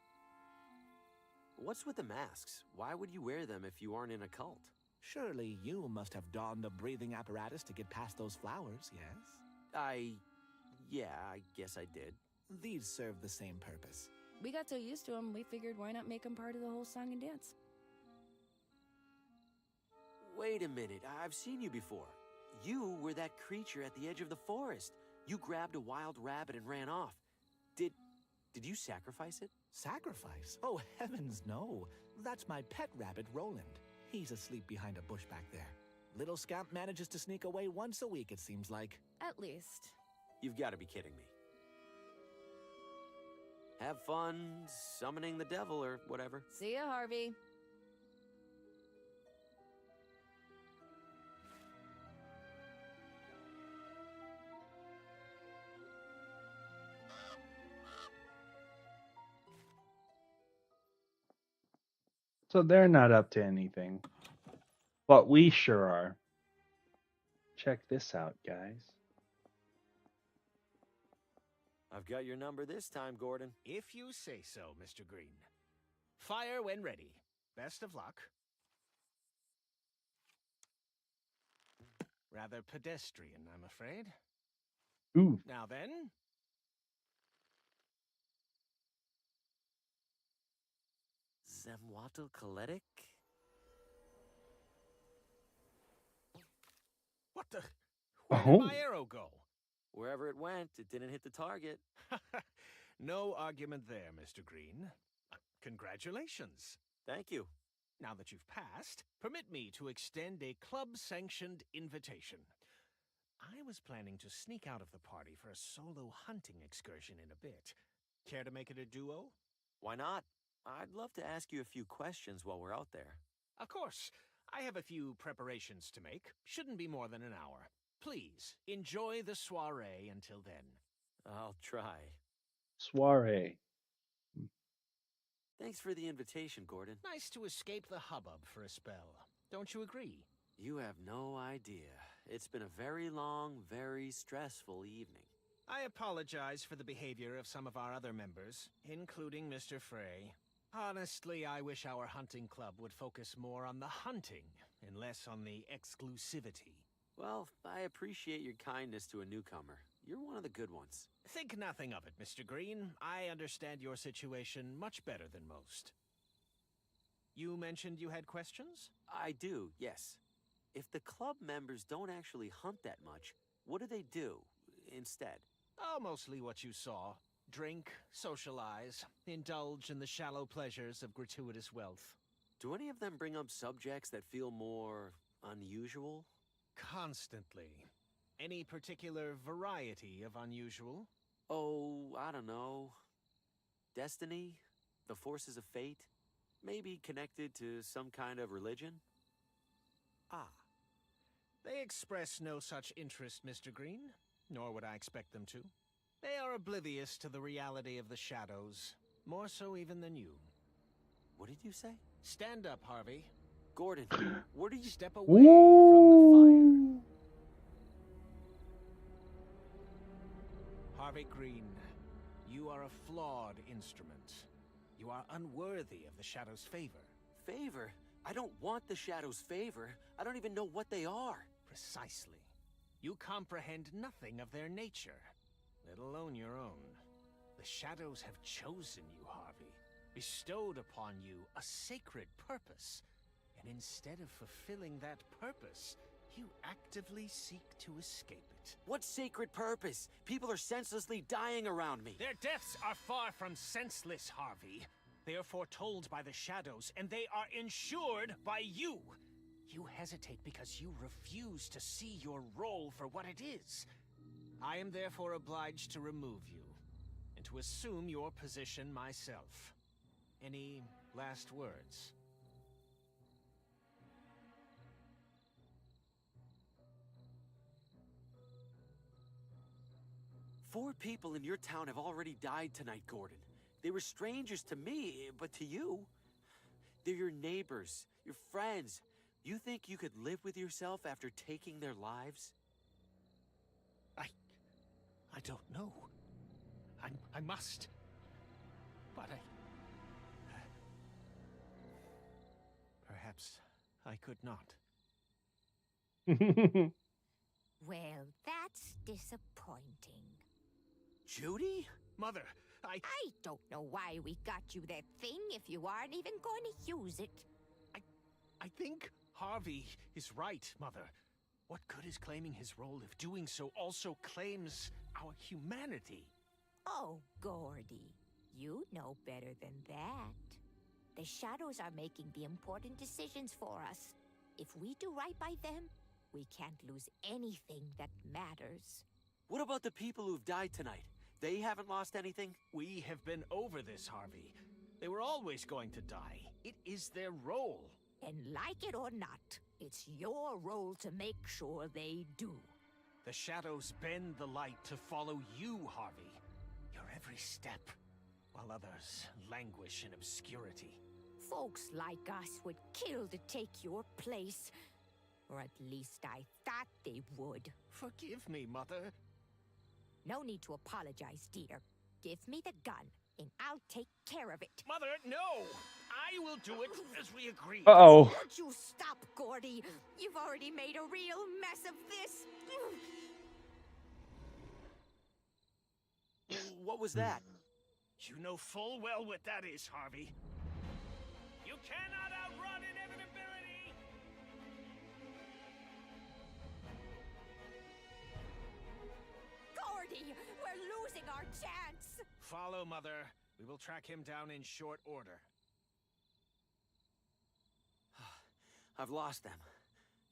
[SPEAKER 2] What's with the masks? Why would you wear them if you aren't in a cult?
[SPEAKER 9] Surely you must have donned a breathing apparatus to get past those flowers, yes?
[SPEAKER 2] Yeah, I guess I did.
[SPEAKER 9] These serve the same purpose.
[SPEAKER 5] We got so used to them, we figured why not make them part of the whole song and dance.
[SPEAKER 2] Wait a minute, I've seen you before. You were that creature at the edge of the forest. You grabbed a wild rabbit and ran off. Did you sacrifice it?
[SPEAKER 9] Sacrifice? Oh, heavens no. That's my pet rabbit, Roland. He's asleep behind a bush back there. Little Scamp manages to sneak away once a week, it seems like.
[SPEAKER 5] At least.
[SPEAKER 2] You've got to be kidding me. Have fun summoning the devil or whatever.
[SPEAKER 5] See ya, Harvey.
[SPEAKER 1] So they're not up to anything. But we sure are. Check this out, guys.
[SPEAKER 2] I've got your number this time, Gordon.
[SPEAKER 6] If you say so, Mr. Green. Fire when ready. Best of luck. Rather pedestrian, I'm afraid.
[SPEAKER 1] Ooh.
[SPEAKER 6] Now then.
[SPEAKER 2] Zemwatl Koletik?
[SPEAKER 6] What the? Where did my arrow go?
[SPEAKER 2] Wherever it went, it didn't hit the target.
[SPEAKER 6] No argument there, Mr. Green. Congratulations.
[SPEAKER 2] Thank you.
[SPEAKER 6] Now that you've passed, permit me to extend a club-sanctioned invitation. I was planning to sneak out of the party for a solo hunting excursion in a bit. Care to make it a duo?
[SPEAKER 2] Why not? I'd love to ask you a few questions while we're out there.
[SPEAKER 6] Of course. I have a few preparations to make. Shouldn't be more than an hour. Please, enjoy the soiree until then.
[SPEAKER 2] I'll try.
[SPEAKER 1] Soiree.
[SPEAKER 2] Thanks for the invitation, Gordon.
[SPEAKER 6] Nice to escape the hubbub for a spell. Don't you agree?
[SPEAKER 2] You have no idea. It's been a very long, very stressful evening.
[SPEAKER 6] I apologize for the behavior of some of our other members, including Mr. Frey. Honestly, I wish our hunting club would focus more on the hunting and less on the exclusivity.
[SPEAKER 2] Well, I appreciate your kindness to a newcomer. You're one of the good ones.
[SPEAKER 6] Think nothing of it, Mr. Green. I understand your situation much better than most. You mentioned you had questions?
[SPEAKER 2] I do, yes. If the club members don't actually hunt that much, what do they do instead?
[SPEAKER 6] Oh, mostly what you saw. Drink, socialize, indulge in the shallow pleasures of gratuitous wealth.
[SPEAKER 2] Do any of them bring up subjects that feel more unusual?
[SPEAKER 6] Constantly. Any particular variety of unusual?
[SPEAKER 2] Oh, I don't know. Destiny? The forces of fate? Maybe connected to some kind of religion?
[SPEAKER 6] Ah. They express no such interest, Mr. Green, nor would I expect them to. They are oblivious to the reality of the shadows, more so even than you.
[SPEAKER 2] What did you say?
[SPEAKER 6] Stand up, Harvey.
[SPEAKER 2] Gordon, where do you...
[SPEAKER 6] Step away from the fire. Harvey Green, you are a flawed instrument. You are unworthy of the Shadow's favor.
[SPEAKER 2] Favor? I don't want the Shadow's favor. I don't even know what they are.
[SPEAKER 6] Precisely. You comprehend nothing of their nature, let alone your own. The Shadows have chosen you, Harvey, bestowed upon you a sacred purpose. And instead of fulfilling that purpose, you actively seek to escape it.
[SPEAKER 2] What sacred purpose? People are senselessly dying around me.
[SPEAKER 6] Their deaths are far from senseless, Harvey. They are foretold by the Shadows, and they are ensured by you. You hesitate because you refuse to see your role for what it is. I am therefore obliged to remove you, and to assume your position myself. Any last words?
[SPEAKER 2] Four people in your town have already died tonight, Gordon. They were strangers to me, but to you, they're your neighbors, your friends. You think you could live with yourself after taking their lives?
[SPEAKER 6] I don't know. I must. But perhaps I could not.
[SPEAKER 8] Well, that's disappointing.
[SPEAKER 2] Judy?
[SPEAKER 6] Mother,
[SPEAKER 8] I don't know why we got you that thing if you aren't even going to use it.
[SPEAKER 6] I think Harvey is right, Mother. What good is claiming his role if doing so also claims our humanity?
[SPEAKER 8] Oh, Gordy, you know better than that. The Shadows are making the important decisions for us. If we do right by them, we can't lose anything that matters.
[SPEAKER 2] What about the people who've died tonight? They haven't lost anything?
[SPEAKER 6] We have been over this, Harvey. They were always going to die. It is their role.
[SPEAKER 8] And like it or not, it's your role to make sure they do.
[SPEAKER 6] The Shadows bend the light to follow you, Harvey. Your every step, while others languish in obscurity.
[SPEAKER 8] Folks like us would kill to take your place. Or at least I thought they would.
[SPEAKER 6] Forgive me, Mother.
[SPEAKER 8] No need to apologize, dear. Give me the gun, and I'll take care of it.
[SPEAKER 6] Mother, no! I will do it as we agreed.
[SPEAKER 1] Uh-oh.
[SPEAKER 8] Would you stop, Gordy? You've already made a real mess of this.
[SPEAKER 2] What was that?
[SPEAKER 6] You know full well what that is, Harvey. You cannot outrun inevitability!
[SPEAKER 8] Gordy, we're losing our chance.
[SPEAKER 6] Follow, Mother. We will track him down in short order.
[SPEAKER 2] I've lost them.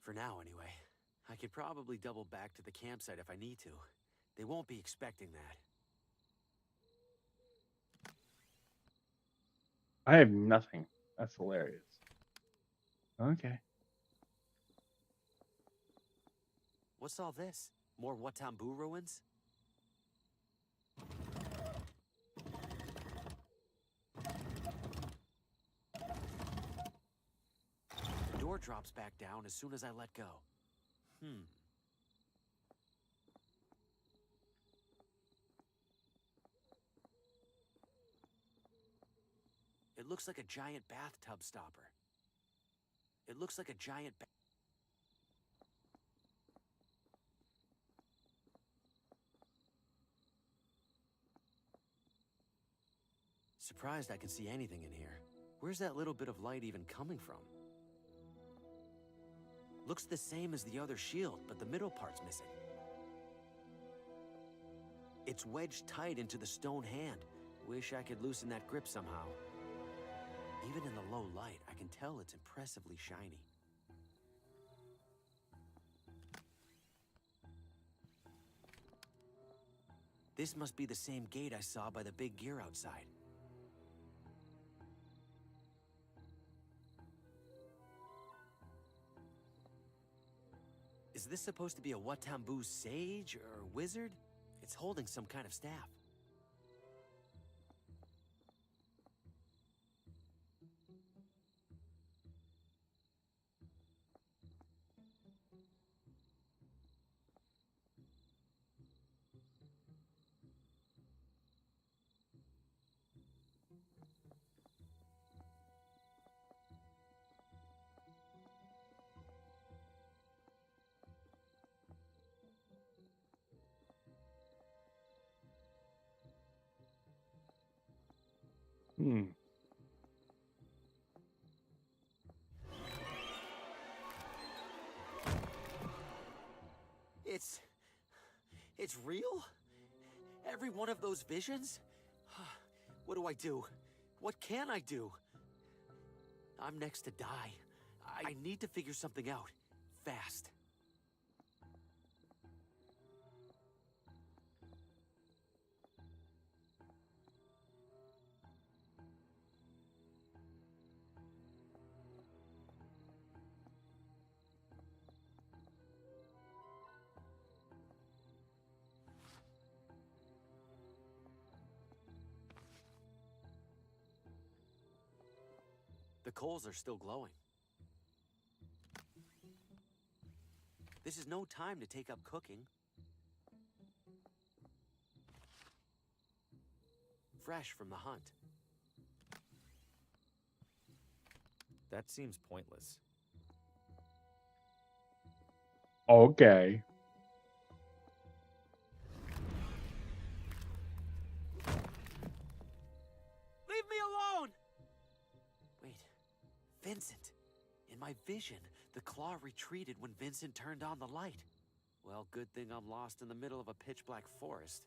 [SPEAKER 2] For now, anyway. I could probably double back to the campsite if I need to. They won't be expecting that.
[SPEAKER 1] I have nothing. That's hilarious. Okay.
[SPEAKER 2] What's all this? More Watambu ruins? The door drops back down as soon as I let go. It looks like a giant bathtub stopper. It looks like a giant Surprised I can see anything in here. Where's that little bit of light even coming from? Looks the same as the other shield, but the middle part's missing. It's wedged tight into the stone hand. Wish I could loosen that grip somehow. Even in the low light, I can tell it's impressively shiny. This must be the same gate I saw by the big gear outside. Is this supposed to be a Watambu sage or wizard? It's holding some kind of staff. It's real? Every one of those visions? What do I do? What can I do? I'm next to die. I need to figure something out. Fast. The coals are still glowing. This is no time to take up cooking. Fresh from the hunt.
[SPEAKER 10] That seems pointless.
[SPEAKER 1] Okay.
[SPEAKER 2] Leave me alone! Wait, Vincent. In my vision, the claw retreated when Vincent turned on the light. Well, good thing I'm lost in the middle of a pitch-black forest.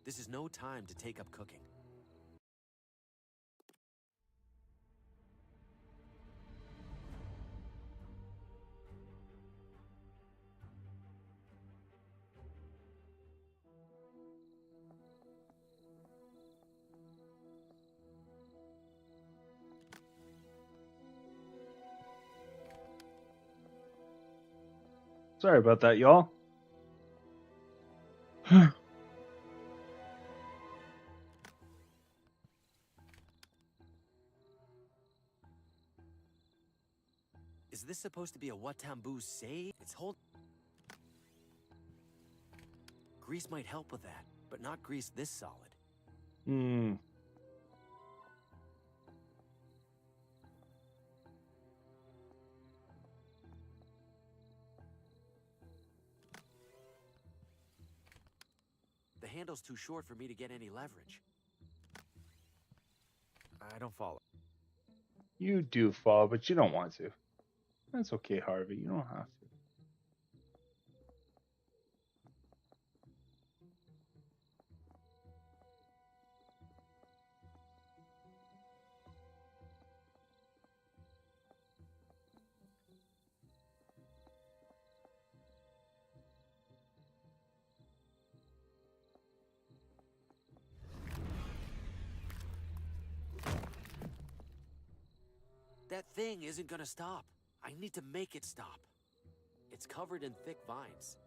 [SPEAKER 2] This is no time to take up cooking.
[SPEAKER 1] Sorry about that, y'all.
[SPEAKER 2] Is this supposed to be a Watambu sage? It's hold. Grease might help with that, but not grease this solid. The handle's too short for me to get any leverage.
[SPEAKER 10] I don't follow.
[SPEAKER 1] You do fall, but you don't want to. That's okay, Harvey. You don't have to.
[SPEAKER 2] That thing isn't gonna stop. I need to make it stop. It's covered in thick vines.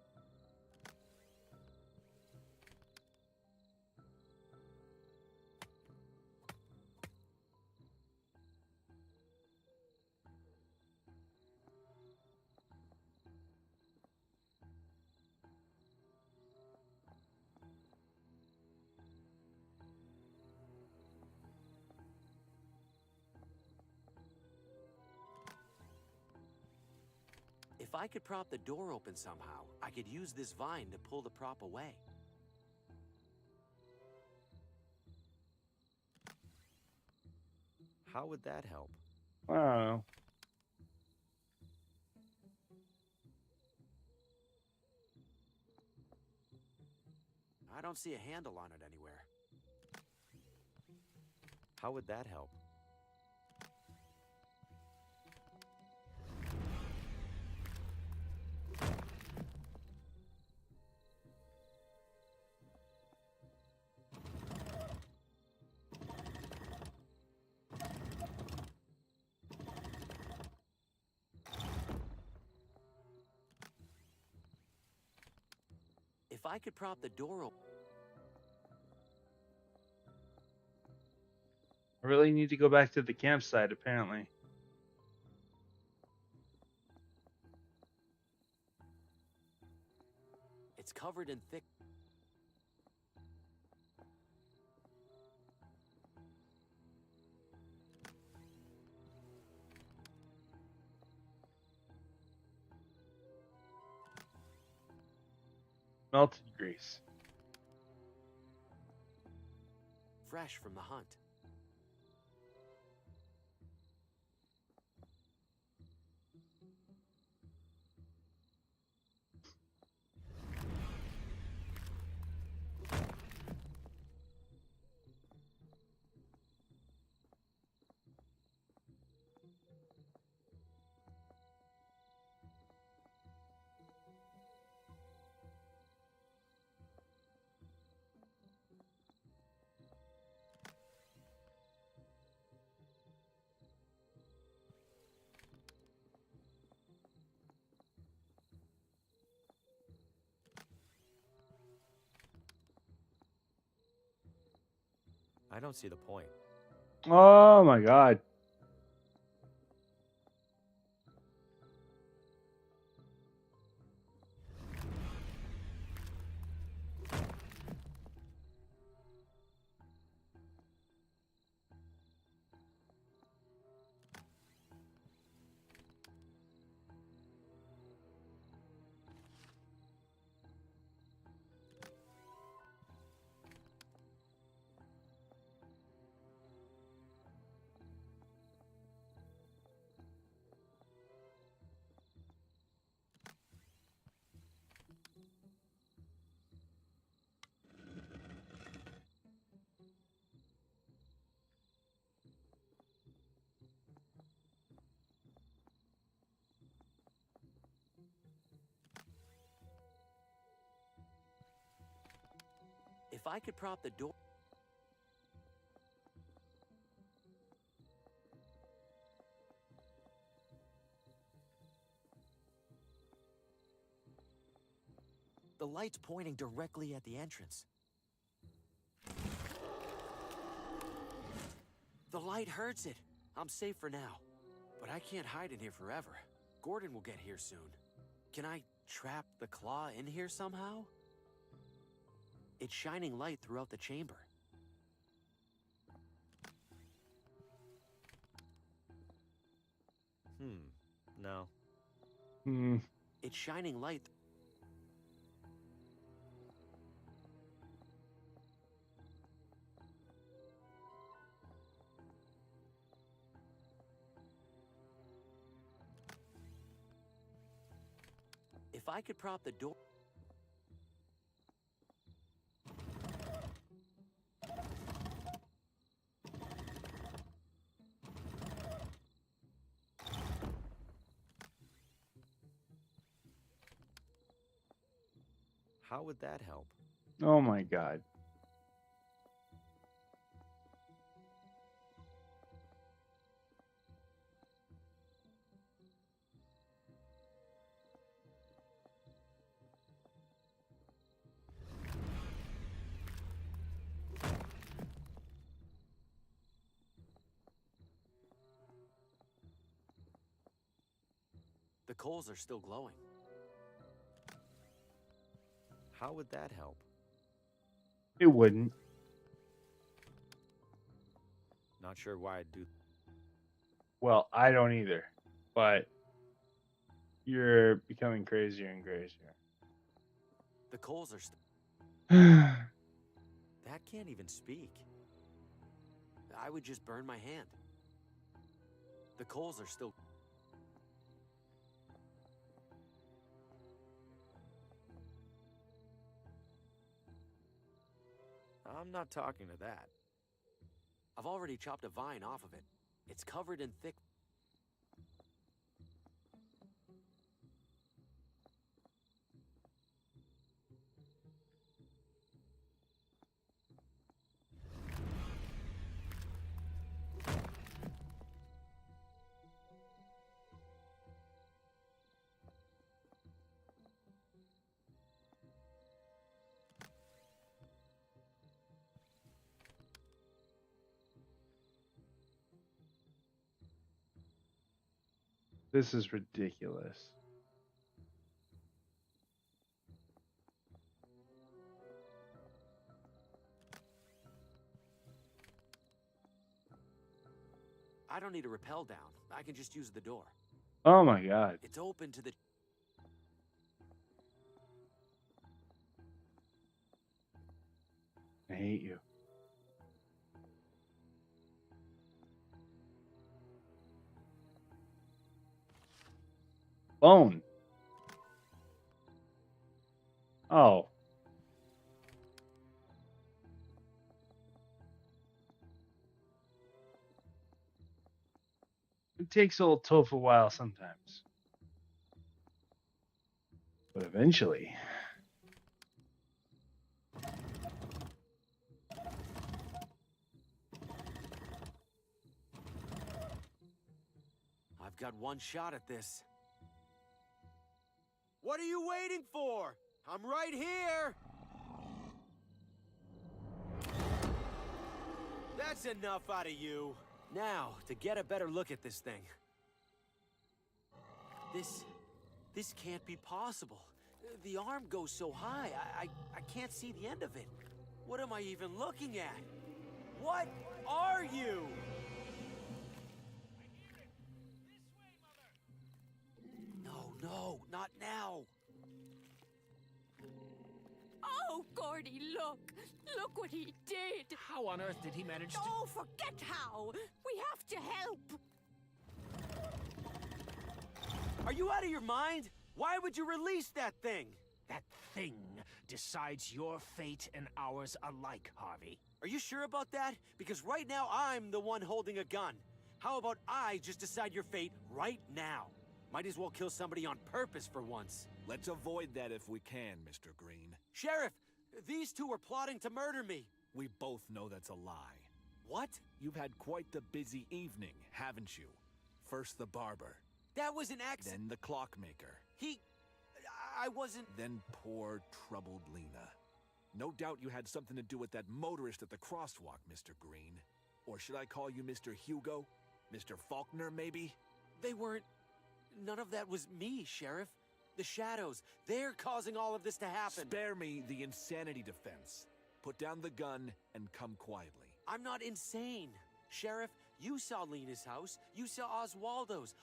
[SPEAKER 2] If I could prop the door open somehow, I could use this vine to pull the prop away.
[SPEAKER 10] How would that help?
[SPEAKER 1] I don't know.
[SPEAKER 2] I don't see a handle on it anywhere.
[SPEAKER 10] How would that help?
[SPEAKER 2] If I could prop the door open...
[SPEAKER 1] I really need to go back to the campsite, apparently.
[SPEAKER 2] It's covered in thick...
[SPEAKER 1] Melted grease.
[SPEAKER 2] fresh from the hunt.
[SPEAKER 10] I don't see the point.
[SPEAKER 1] Oh my god.
[SPEAKER 2] If I could prop the door... The light's pointing directly at the entrance. The light hurts it. I'm safe for now. But I can't hide in here forever. Gordon will get here soon. Can I trap the claw in here somehow? It's shining light throughout the chamber.
[SPEAKER 10] No.
[SPEAKER 2] It's shining light. If I could prop the door...
[SPEAKER 10] How would that help?
[SPEAKER 1] Oh my god.
[SPEAKER 2] The coals are still glowing.
[SPEAKER 10] How would that help?
[SPEAKER 1] It wouldn't.
[SPEAKER 10] Not sure why I'd do.
[SPEAKER 1] Well, I don't either. But you're becoming crazier and crazier.
[SPEAKER 2] The coals are still... That can't even speak. I would just burn my hand. The coals are still...
[SPEAKER 10] I'm not talking to that.
[SPEAKER 2] I've already chopped a vine off of it. It's covered in thick...
[SPEAKER 1] This is ridiculous.
[SPEAKER 2] I don't need a rappel down. I can just use the door.
[SPEAKER 1] Oh my god.
[SPEAKER 2] It's open to the...
[SPEAKER 1] I hate you. Bone. Oh. It takes old Toph a while sometimes. But eventually.
[SPEAKER 2] I've got one shot at this. What are you waiting for? I'm right here! That's enough out of you. Now, to get a better look at this thing. This can't be possible. The arm goes so high, I can't see the end of it. What am I even looking at? What are you? No, not now.
[SPEAKER 8] Oh, Gordy, look! Look what he did!
[SPEAKER 6] How on earth did he manage to...
[SPEAKER 8] Oh, forget how! We have to help!
[SPEAKER 2] Are you out of your mind? Why would you release that thing?
[SPEAKER 6] That thing decides your fate and ours alike, Harvey.
[SPEAKER 2] Are you sure about that? Because right now I'm the one holding a gun. How about I just decide your fate right now? Might as well kill somebody on purpose for once.
[SPEAKER 11] Let's avoid that if we can, Mr. Green.
[SPEAKER 2] Sheriff, these two were plotting to murder me.
[SPEAKER 11] We both know that's a lie.
[SPEAKER 2] What?
[SPEAKER 11] You've had quite the busy evening, haven't you? First the barber.
[SPEAKER 2] That was an accident.
[SPEAKER 11] Then the clockmaker.
[SPEAKER 2] I wasn't...
[SPEAKER 11] Then poor, troubled Lena. No doubt you had something to do with that motorist at the crosswalk, Mr. Green. Or should I call you Mr. Hugo? Mr. Faulkner, maybe?
[SPEAKER 2] They weren't... None of that was me, Sheriff. The shadows, they're causing all of this to happen.
[SPEAKER 11] Spare me the insanity defense. Put down the gun and come quietly.
[SPEAKER 2] I'm not insane. Sheriff, you saw Lena's house. You saw Oswaldo's.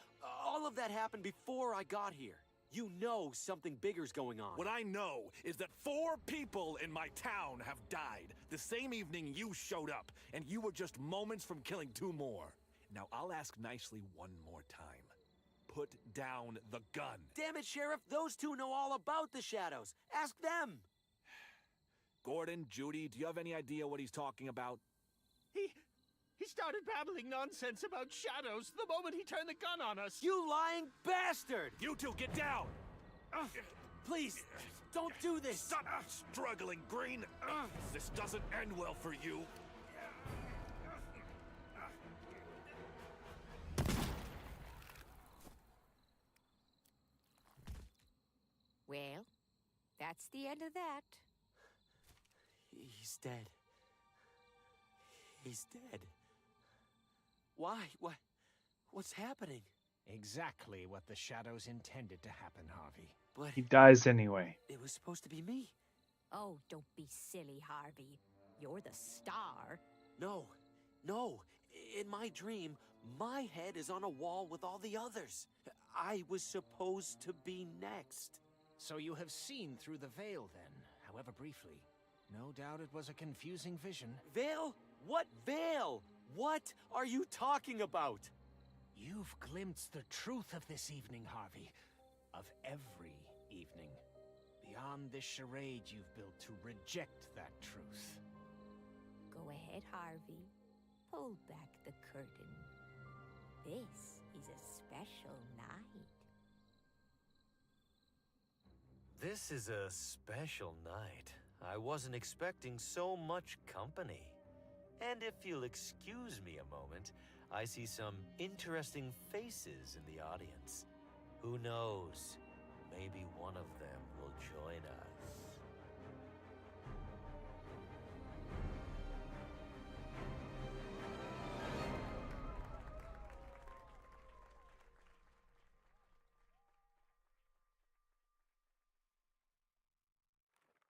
[SPEAKER 2] All of that happened before I got here. You know something bigger's going on.
[SPEAKER 11] What I know is that 4 people in my town have died the same evening you showed up, and you were just moments from killing 2 more. Now, I'll ask nicely one more time. put down the gun.
[SPEAKER 2] Damn it, Sheriff, those two know all about the shadows. Ask them.
[SPEAKER 11] Gordon, Judy, do you have any idea what he's talking about?
[SPEAKER 6] He started babbling nonsense about shadows the moment he turned the gun on us.
[SPEAKER 2] You lying bastard!
[SPEAKER 11] You two, get down!
[SPEAKER 2] Please, don't do this!
[SPEAKER 11] Stop struggling, Green! This doesn't end well for you.
[SPEAKER 8] Well, that's the end of that.
[SPEAKER 2] He's dead. He's dead. Why? What's happening?
[SPEAKER 6] Exactly what the shadows intended to happen, Harvey.
[SPEAKER 2] But
[SPEAKER 1] He dies anyway.
[SPEAKER 2] it was supposed to be me.
[SPEAKER 8] Oh, don't be silly, Harvey. You're the star.
[SPEAKER 2] No. In my dream, my head is on a wall with all the others. I was supposed to be next.
[SPEAKER 6] So you have seen through the veil then, however briefly. No doubt it was a confusing vision.
[SPEAKER 2] Veil? What veil? What are you talking about?
[SPEAKER 6] You've glimpsed the truth of this evening, Harvey. Of every evening. Beyond this charade you've built to reject that truth.
[SPEAKER 8] Go ahead, Harvey. Pull back the curtain. This is a special night.
[SPEAKER 2] This is a special night. I wasn't expecting so much company. And if you'll excuse me a moment, I see some interesting faces in the audience. Who knows? Maybe one of them will join us.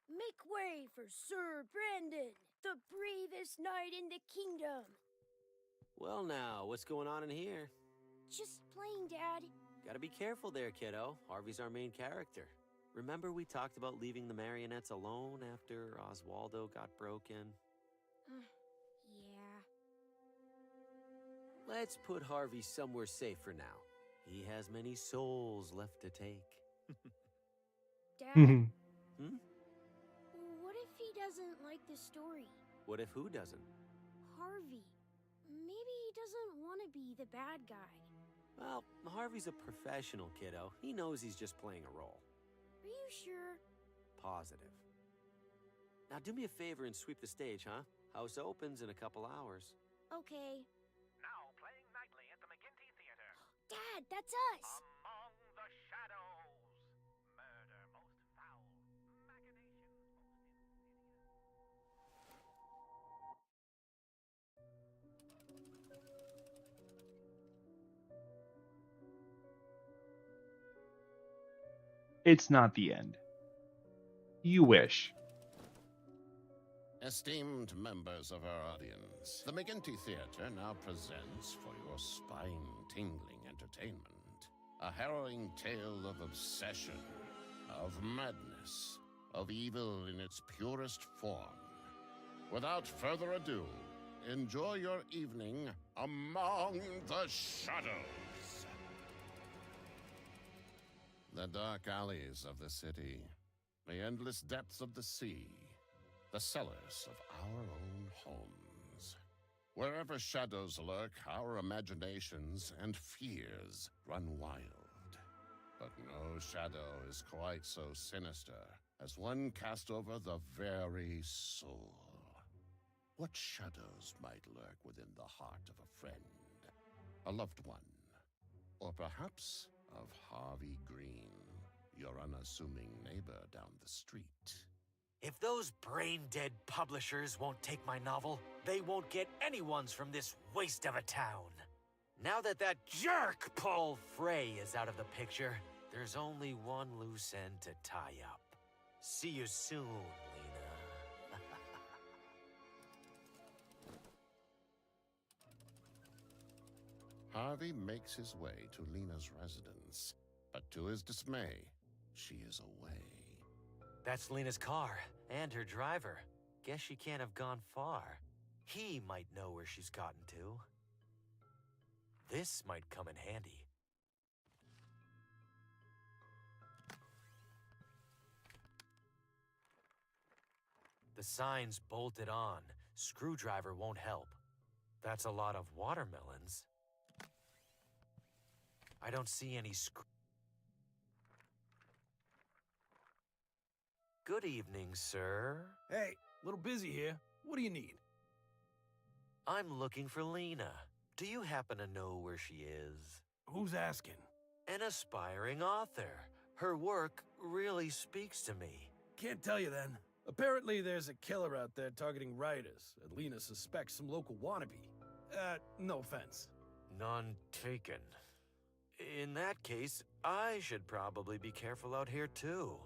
[SPEAKER 12] Make way for Sir Brandon, the bravest knight in the kingdom.
[SPEAKER 2] Well now, what's going on in here?
[SPEAKER 12] Just playing, Dad.
[SPEAKER 2] Gotta be careful there, kiddo. Harvey's our main character. Remember we talked about leaving the marionettes alone after Oswaldo got broken?
[SPEAKER 12] Yeah.
[SPEAKER 2] Let's put Harvey somewhere safe for now. He has many souls left to take.
[SPEAKER 12] Dad,
[SPEAKER 2] Hmm?
[SPEAKER 12] what if he doesn't like the story?
[SPEAKER 2] What if who doesn't?
[SPEAKER 12] Harvey. Maybe he doesn't want to be the bad guy.
[SPEAKER 2] Well, Harvey's a professional, kiddo. He knows he's just playing a role.
[SPEAKER 12] Are you sure?
[SPEAKER 2] Positive. Now do me a favor and sweep the stage, huh? House opens in a couple hours.
[SPEAKER 12] Okay.
[SPEAKER 6] Now playing nightly at the McGinty Theater.
[SPEAKER 12] Dad, that's us!
[SPEAKER 6] Among the Shadows. Murder most foul. Machinations
[SPEAKER 1] It's not the end. You wish.
[SPEAKER 13] Esteemed members of our audience, the McGinty Theater now presents for your spine-tingling entertainment a harrowing tale of obsession, of madness, of evil in its purest form. Without further ado, enjoy your evening among the shadows. The dark alleys of the city, the endless depths of the sea, the cellars of our own homes. Wherever shadows lurk, our imaginations and fears run wild. But no shadow is quite so sinister as one cast over the very soul. What shadows might lurk within the heart of a friend, a loved one, or perhaps of Harvey Green, your unassuming neighbor down the street?
[SPEAKER 2] If those brain-dead publishers won't take my novel, they won't get anyone's from this waste of a town. Now that jerk Paul Frey is out of the picture, there's only one loose end to tie up. See you soon, Lena.
[SPEAKER 13] Harvey makes his way to Lena's residence, but to his dismay, she is away.
[SPEAKER 2] That's Lena's car, and her driver. Guess she can't have gone far. He might know where she's gotten to. This might come in handy. The sign's bolted on. Screwdriver won't help. That's a lot of watermelons. I don't see any Good evening, sir.
[SPEAKER 14] Hey, a little busy here. What do you need?
[SPEAKER 2] I'm looking for Lena. Do you happen to know where she is?
[SPEAKER 14] Who's asking?
[SPEAKER 2] An aspiring author. Her work really speaks to me.
[SPEAKER 14] Can't tell you then. Apparently there's a killer out there targeting writers, and Lena suspects some local wannabe. No offense.
[SPEAKER 2] None taken. In that case, I should probably be careful out here too.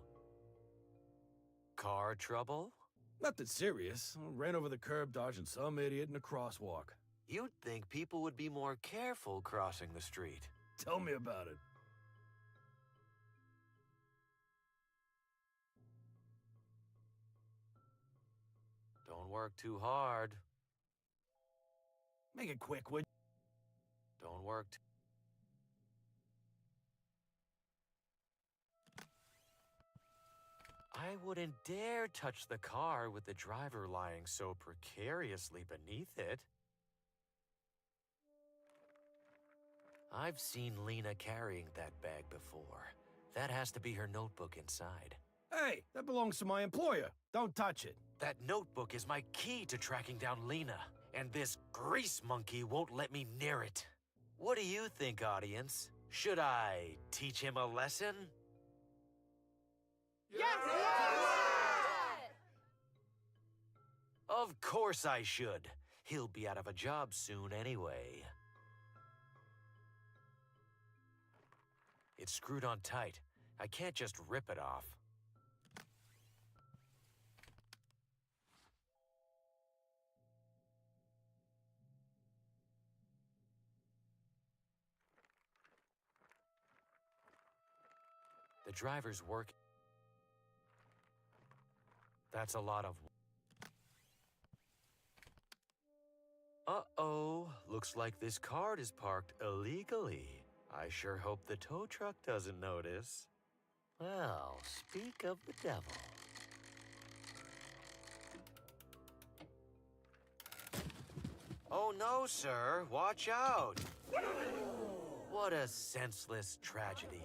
[SPEAKER 2] Car trouble?
[SPEAKER 14] Nothing serious. Ran over the curb dodging some idiot in a crosswalk.
[SPEAKER 2] You'd think people would be more careful crossing the street.
[SPEAKER 14] Tell me about it.
[SPEAKER 2] Don't work too hard.
[SPEAKER 14] Make it quick, would you?
[SPEAKER 2] Don't work too... I wouldn't dare touch the car with the driver lying so precariously beneath it. I've seen Lena carrying that bag before. That has to be her notebook inside.
[SPEAKER 14] Hey, that belongs to my employer. Don't touch it.
[SPEAKER 2] That notebook is my key to tracking down Lena, and this grease monkey won't let me near it. What do you think, audience? Should I teach him a lesson?
[SPEAKER 15] Yes!
[SPEAKER 2] Of course I should. He'll be out of a job soon anyway. It's screwed on tight. I can't just rip it off. The driver's work. That's a lot of... Uh-oh. Looks like this cart is parked illegally. I sure hope the tow truck doesn't notice. Well, speak of the devil. Oh no, sir. Watch out. What a senseless tragedy.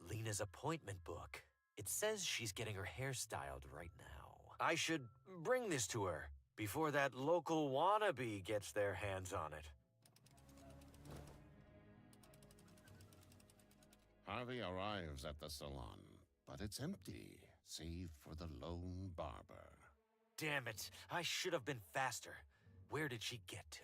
[SPEAKER 2] Lena's appointment book. It says she's getting her hair styled right now. I should bring this to her before that local wannabe gets their hands on it.
[SPEAKER 13] Harvey arrives at the salon, but it's empty, save for the lone barber.
[SPEAKER 2] Damn it, I should have been faster. Where did she get to?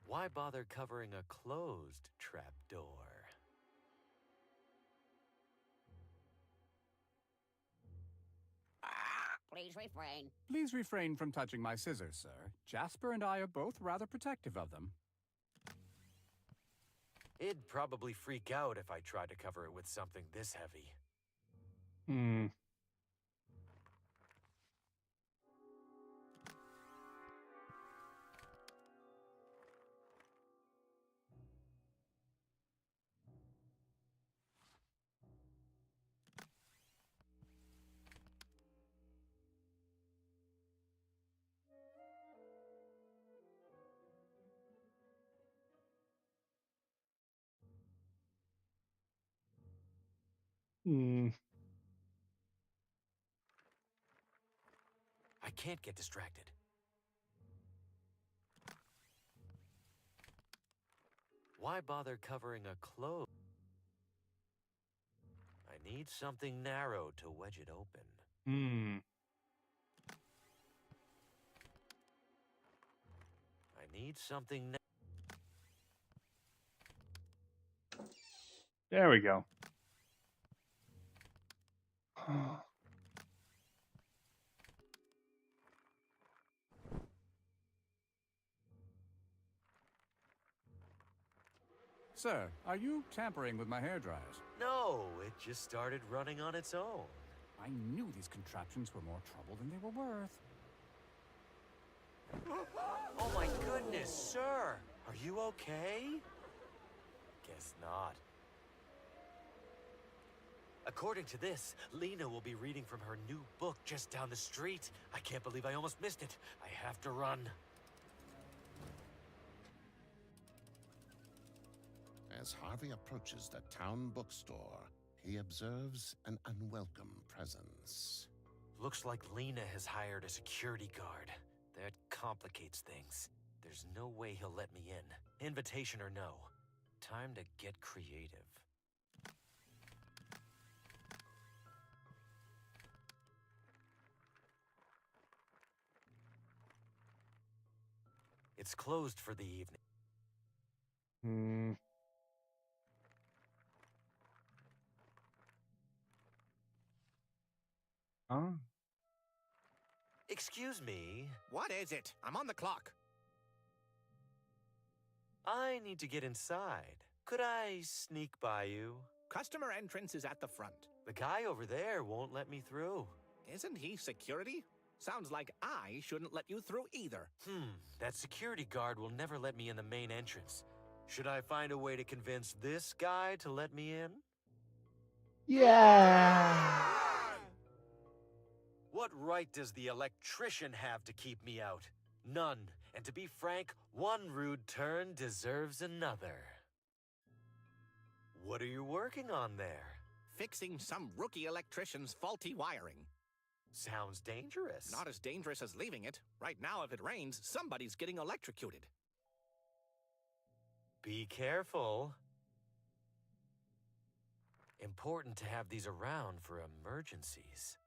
[SPEAKER 2] Why bother covering a closed trapdoor?
[SPEAKER 16] Please refrain.
[SPEAKER 17] Please refrain from touching my scissors, sir. Jasper and I are both rather protective of them.
[SPEAKER 2] It'd probably freak out if I tried to cover it with something this heavy. I can't get distracted. Why bother covering a close? I need something narrow to wedge it open. I need something...
[SPEAKER 1] There we go.
[SPEAKER 17] Sir, are you tampering with my hair dryers?
[SPEAKER 2] No, just started running on its own.
[SPEAKER 17] I knew these contraptions were more trouble than they were worth.
[SPEAKER 2] Oh my goodness, sir! Are you okay? Guess not. According to this, Lena will be reading from her new book just down the street. I can't believe I almost missed it. I have to run.
[SPEAKER 13] As Harvey approaches the town bookstore, he observes an unwelcome presence.
[SPEAKER 2] Looks like Lena has hired a security guard. That complicates things. There's no way he'll let me in. Invitation or no. Time to get creative. It's closed for the evening.
[SPEAKER 1] Huh?
[SPEAKER 2] Excuse me.
[SPEAKER 6] What is it? I'm on the clock.
[SPEAKER 2] I need to get inside. Could I sneak by you?
[SPEAKER 6] Customer entrance is at the front.
[SPEAKER 2] The guy over there won't let me through.
[SPEAKER 6] Isn't he security? Sounds like I shouldn't let you through either.
[SPEAKER 2] That security guard will never let me in the main entrance. Should I find a way to convince this guy to let me in?
[SPEAKER 1] Yeah!
[SPEAKER 2] What right does the electrician have to keep me out? None. And to be frank, one rude turn deserves another. What are you working on there?
[SPEAKER 6] Fixing some rookie electrician's faulty wiring.
[SPEAKER 2] Sounds dangerous.
[SPEAKER 6] Not as dangerous as leaving it. Right now, if it rains, somebody's getting electrocuted.
[SPEAKER 2] Be careful. Important to have these around for emergencies.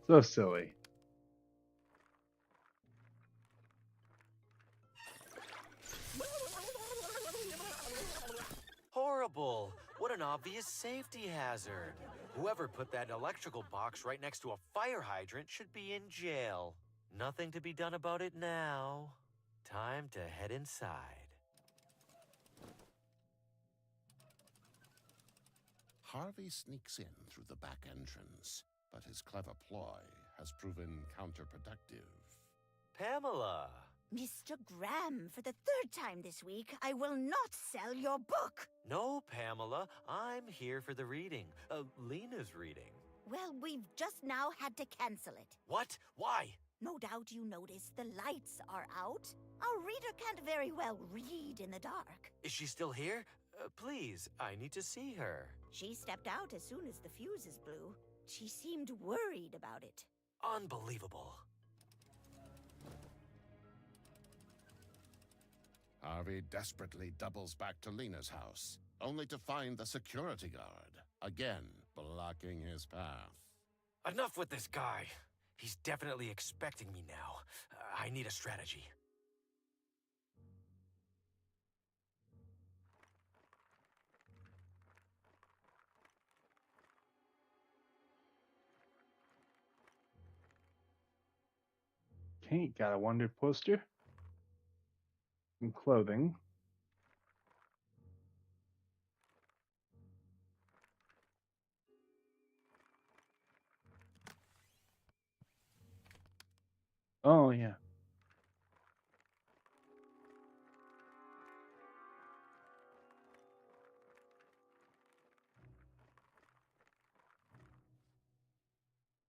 [SPEAKER 1] So silly.
[SPEAKER 2] Horrible! What an obvious safety hazard. Whoever put that electrical box right next to a fire hydrant should be in jail. Nothing to be done about it now. Time to head inside.
[SPEAKER 13] Harvey sneaks in through the back entrance, but his clever ploy has proven counterproductive.
[SPEAKER 2] Pamela!
[SPEAKER 8] Mr. Graham, for the third time this week, I will not sell your book.
[SPEAKER 2] No, Pamela. I'm here for the reading. Lena's reading.
[SPEAKER 8] Well, we've just now had to cancel it.
[SPEAKER 2] What? Why?
[SPEAKER 8] No doubt you noticed the lights are out. Our reader can't very well read in the dark.
[SPEAKER 2] Is she still here? Please, I need to see her.
[SPEAKER 8] She stepped out as soon as the fuses blew. She seemed worried about it.
[SPEAKER 2] Unbelievable.
[SPEAKER 13] Harvey desperately doubles back to Lena's house, only to find the security guard, again blocking his path.
[SPEAKER 2] Enough with this guy. He's definitely expecting me now. I need a strategy.
[SPEAKER 1] Okay, got a wanted poster. Some clothing. Oh, yeah.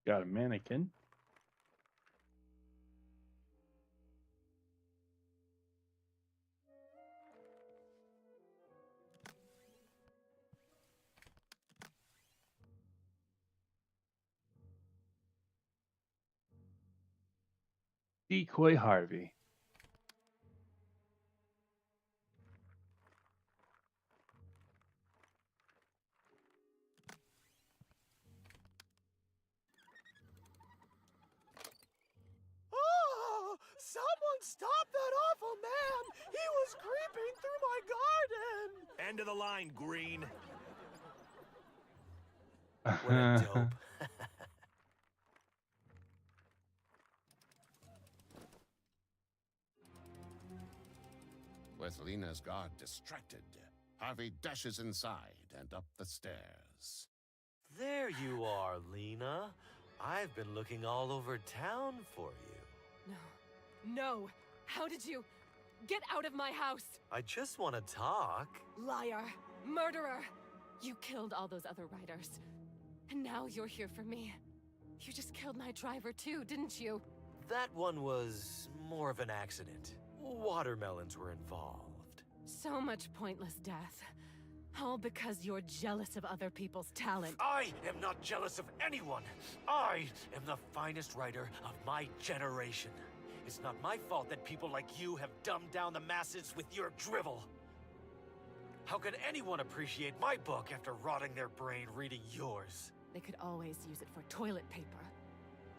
[SPEAKER 1] Got a mannequin. Decoy Harvey.
[SPEAKER 9] stop that awful man! He was creeping through my garden! End of the line, Green.
[SPEAKER 2] What a dope.
[SPEAKER 13] With Lena's guard distracted, Harvey dashes inside and up the stairs.
[SPEAKER 2] There you are, Lena. I've been looking all over town for you.
[SPEAKER 5] No. No. How did you... Get out of my house!
[SPEAKER 2] I just want to talk.
[SPEAKER 5] Liar. Murderer. You killed all those other riders. And now you're here for me. You just killed my driver too, didn't you?
[SPEAKER 2] That one was more of an accident. Watermelons were involved.
[SPEAKER 5] So much pointless death. All because you're jealous of other people's talent.
[SPEAKER 2] I am not jealous of anyone. I am the finest writer of my generation. It's not my fault that people like you have dumbed down the masses with your drivel. How could anyone appreciate my book after rotting their brain reading yours?
[SPEAKER 5] They could always use it for toilet paper.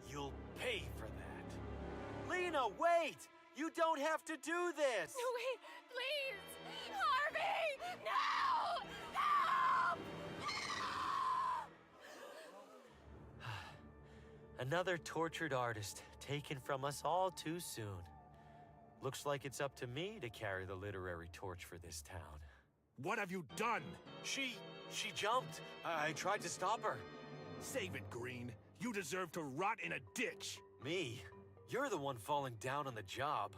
[SPEAKER 2] You'll pay for that. Lena, wait! You don't have to do this!
[SPEAKER 5] No, wait! Please! Harvey! No! Help!
[SPEAKER 2] Another tortured artist, taken from us all too soon. Looks like it's up to me to carry the literary torch for this town.
[SPEAKER 11] What have you done?
[SPEAKER 2] She jumped. I tried to stop her.
[SPEAKER 11] Save it, Green. You deserve to rot in a ditch.
[SPEAKER 2] Me? You're the one falling down on the job.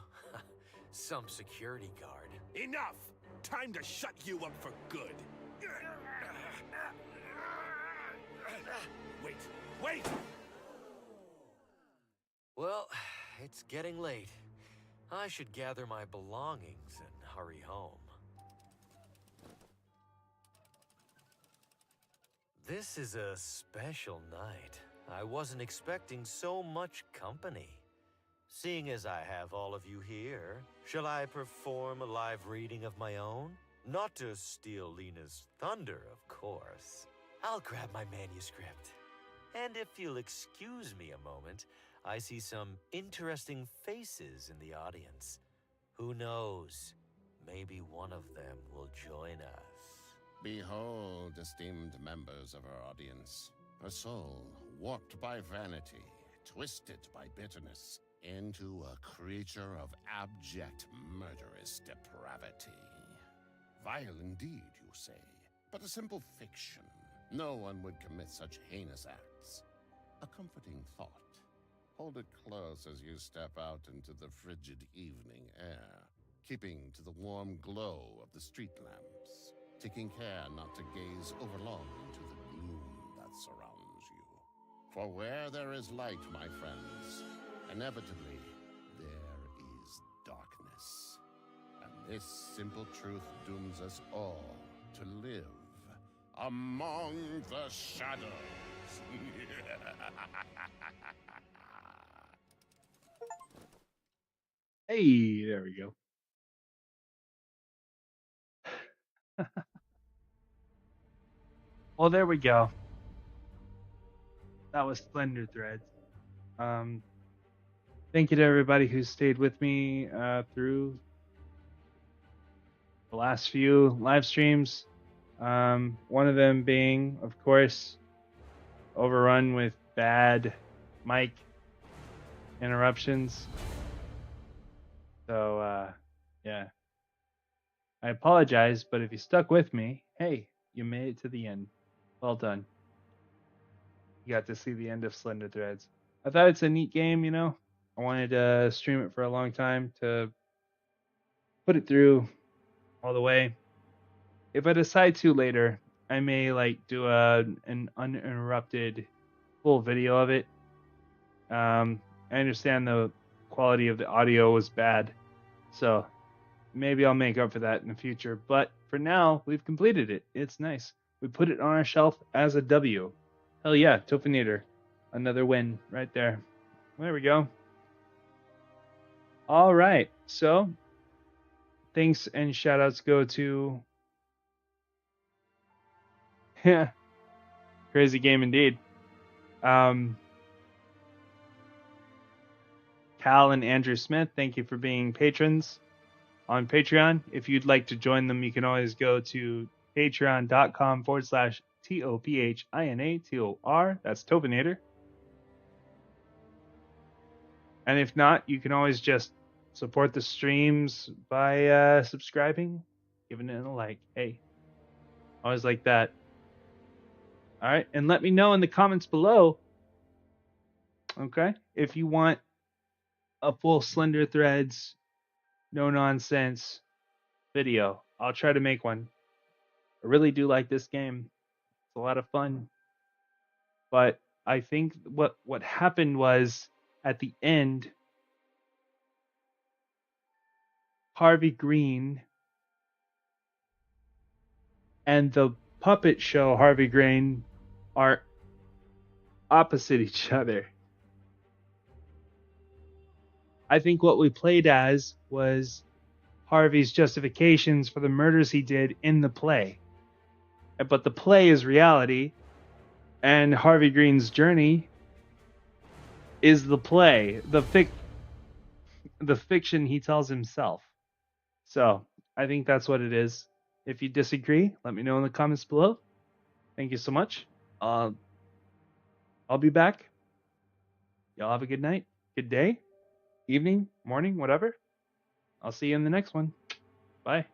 [SPEAKER 2] Some security guard.
[SPEAKER 11] Enough! Time to shut you up for good. Wait!
[SPEAKER 2] Well, it's getting late. I should gather my belongings and hurry home. This is a special night. I wasn't expecting so much company. Seeing as I have all of you here, shall I perform a live reading of my own? Not to steal Lena's thunder, of course. I'll grab my manuscript. And if you'll excuse me a moment, I see some interesting faces in the audience. Who knows? Maybe one of them will join us.
[SPEAKER 13] Behold, esteemed members of our audience, a soul warped by vanity, twisted by bitterness, into a creature of abject murderous depravity. Vile indeed, you say, but a simple fiction. No one would commit such heinous acts. A comforting thought. Hold it close as you step out into the frigid evening air, keeping to the warm glow of the street lamps, taking care not to gaze overlong into the gloom that surrounds you. For where there is light, my friends, inevitably there is darkness. And this simple truth dooms us all to live among the shadows.
[SPEAKER 1] Hey, there we go. Well, there we go. That was Slender Threads. Thank you to everybody who stayed with me through the last few live streams. One of them being, of course, overrun with bad mic interruptions. So, yeah. I apologize, but if you stuck with me, hey, you made it to the end. Well done. You got to see the end of Slender Threads. I thought it's a neat game, you know. I wanted to stream it for a long time to put it through all the way. If I decide to later, I may do an uninterrupted full video of it. I understand the quality of the audio was bad, so maybe I'll make up for that in the future. But for now, we've completed it. It's nice. We put it on our shelf as a W. Hell yeah, Tophinator. Another win right there. There we go. All right. So, thanks and shout outs go to... Yeah. Crazy game indeed. Cal and Andrew Smith, thank you for being patrons on Patreon. If you'd like to join them, you can always go to patreon.com/TOPHINATOR. That's Tophinator. And if not, you can always just support the streams by subscribing, giving it a like. Hey, always like that. All right, and let me know in the comments below, okay, if you want a full Slender Threads, no nonsense video. I'll try to make one. I really do like this game. It's a lot of fun. But I think what happened was at the end, Harvey Green and the puppet show Harvey Green are opposite each other. I think what we played as was Harvey's justifications for the murders he did in the play. But the play is reality, and Harvey Green's journey is the play, the fiction he tells himself. So I think that's what it is. If you disagree, let me know in the comments below. Thank you so much. I'll be back. Y'all have a good night, good day, evening, morning, whatever. I'll see you in the next one. Bye.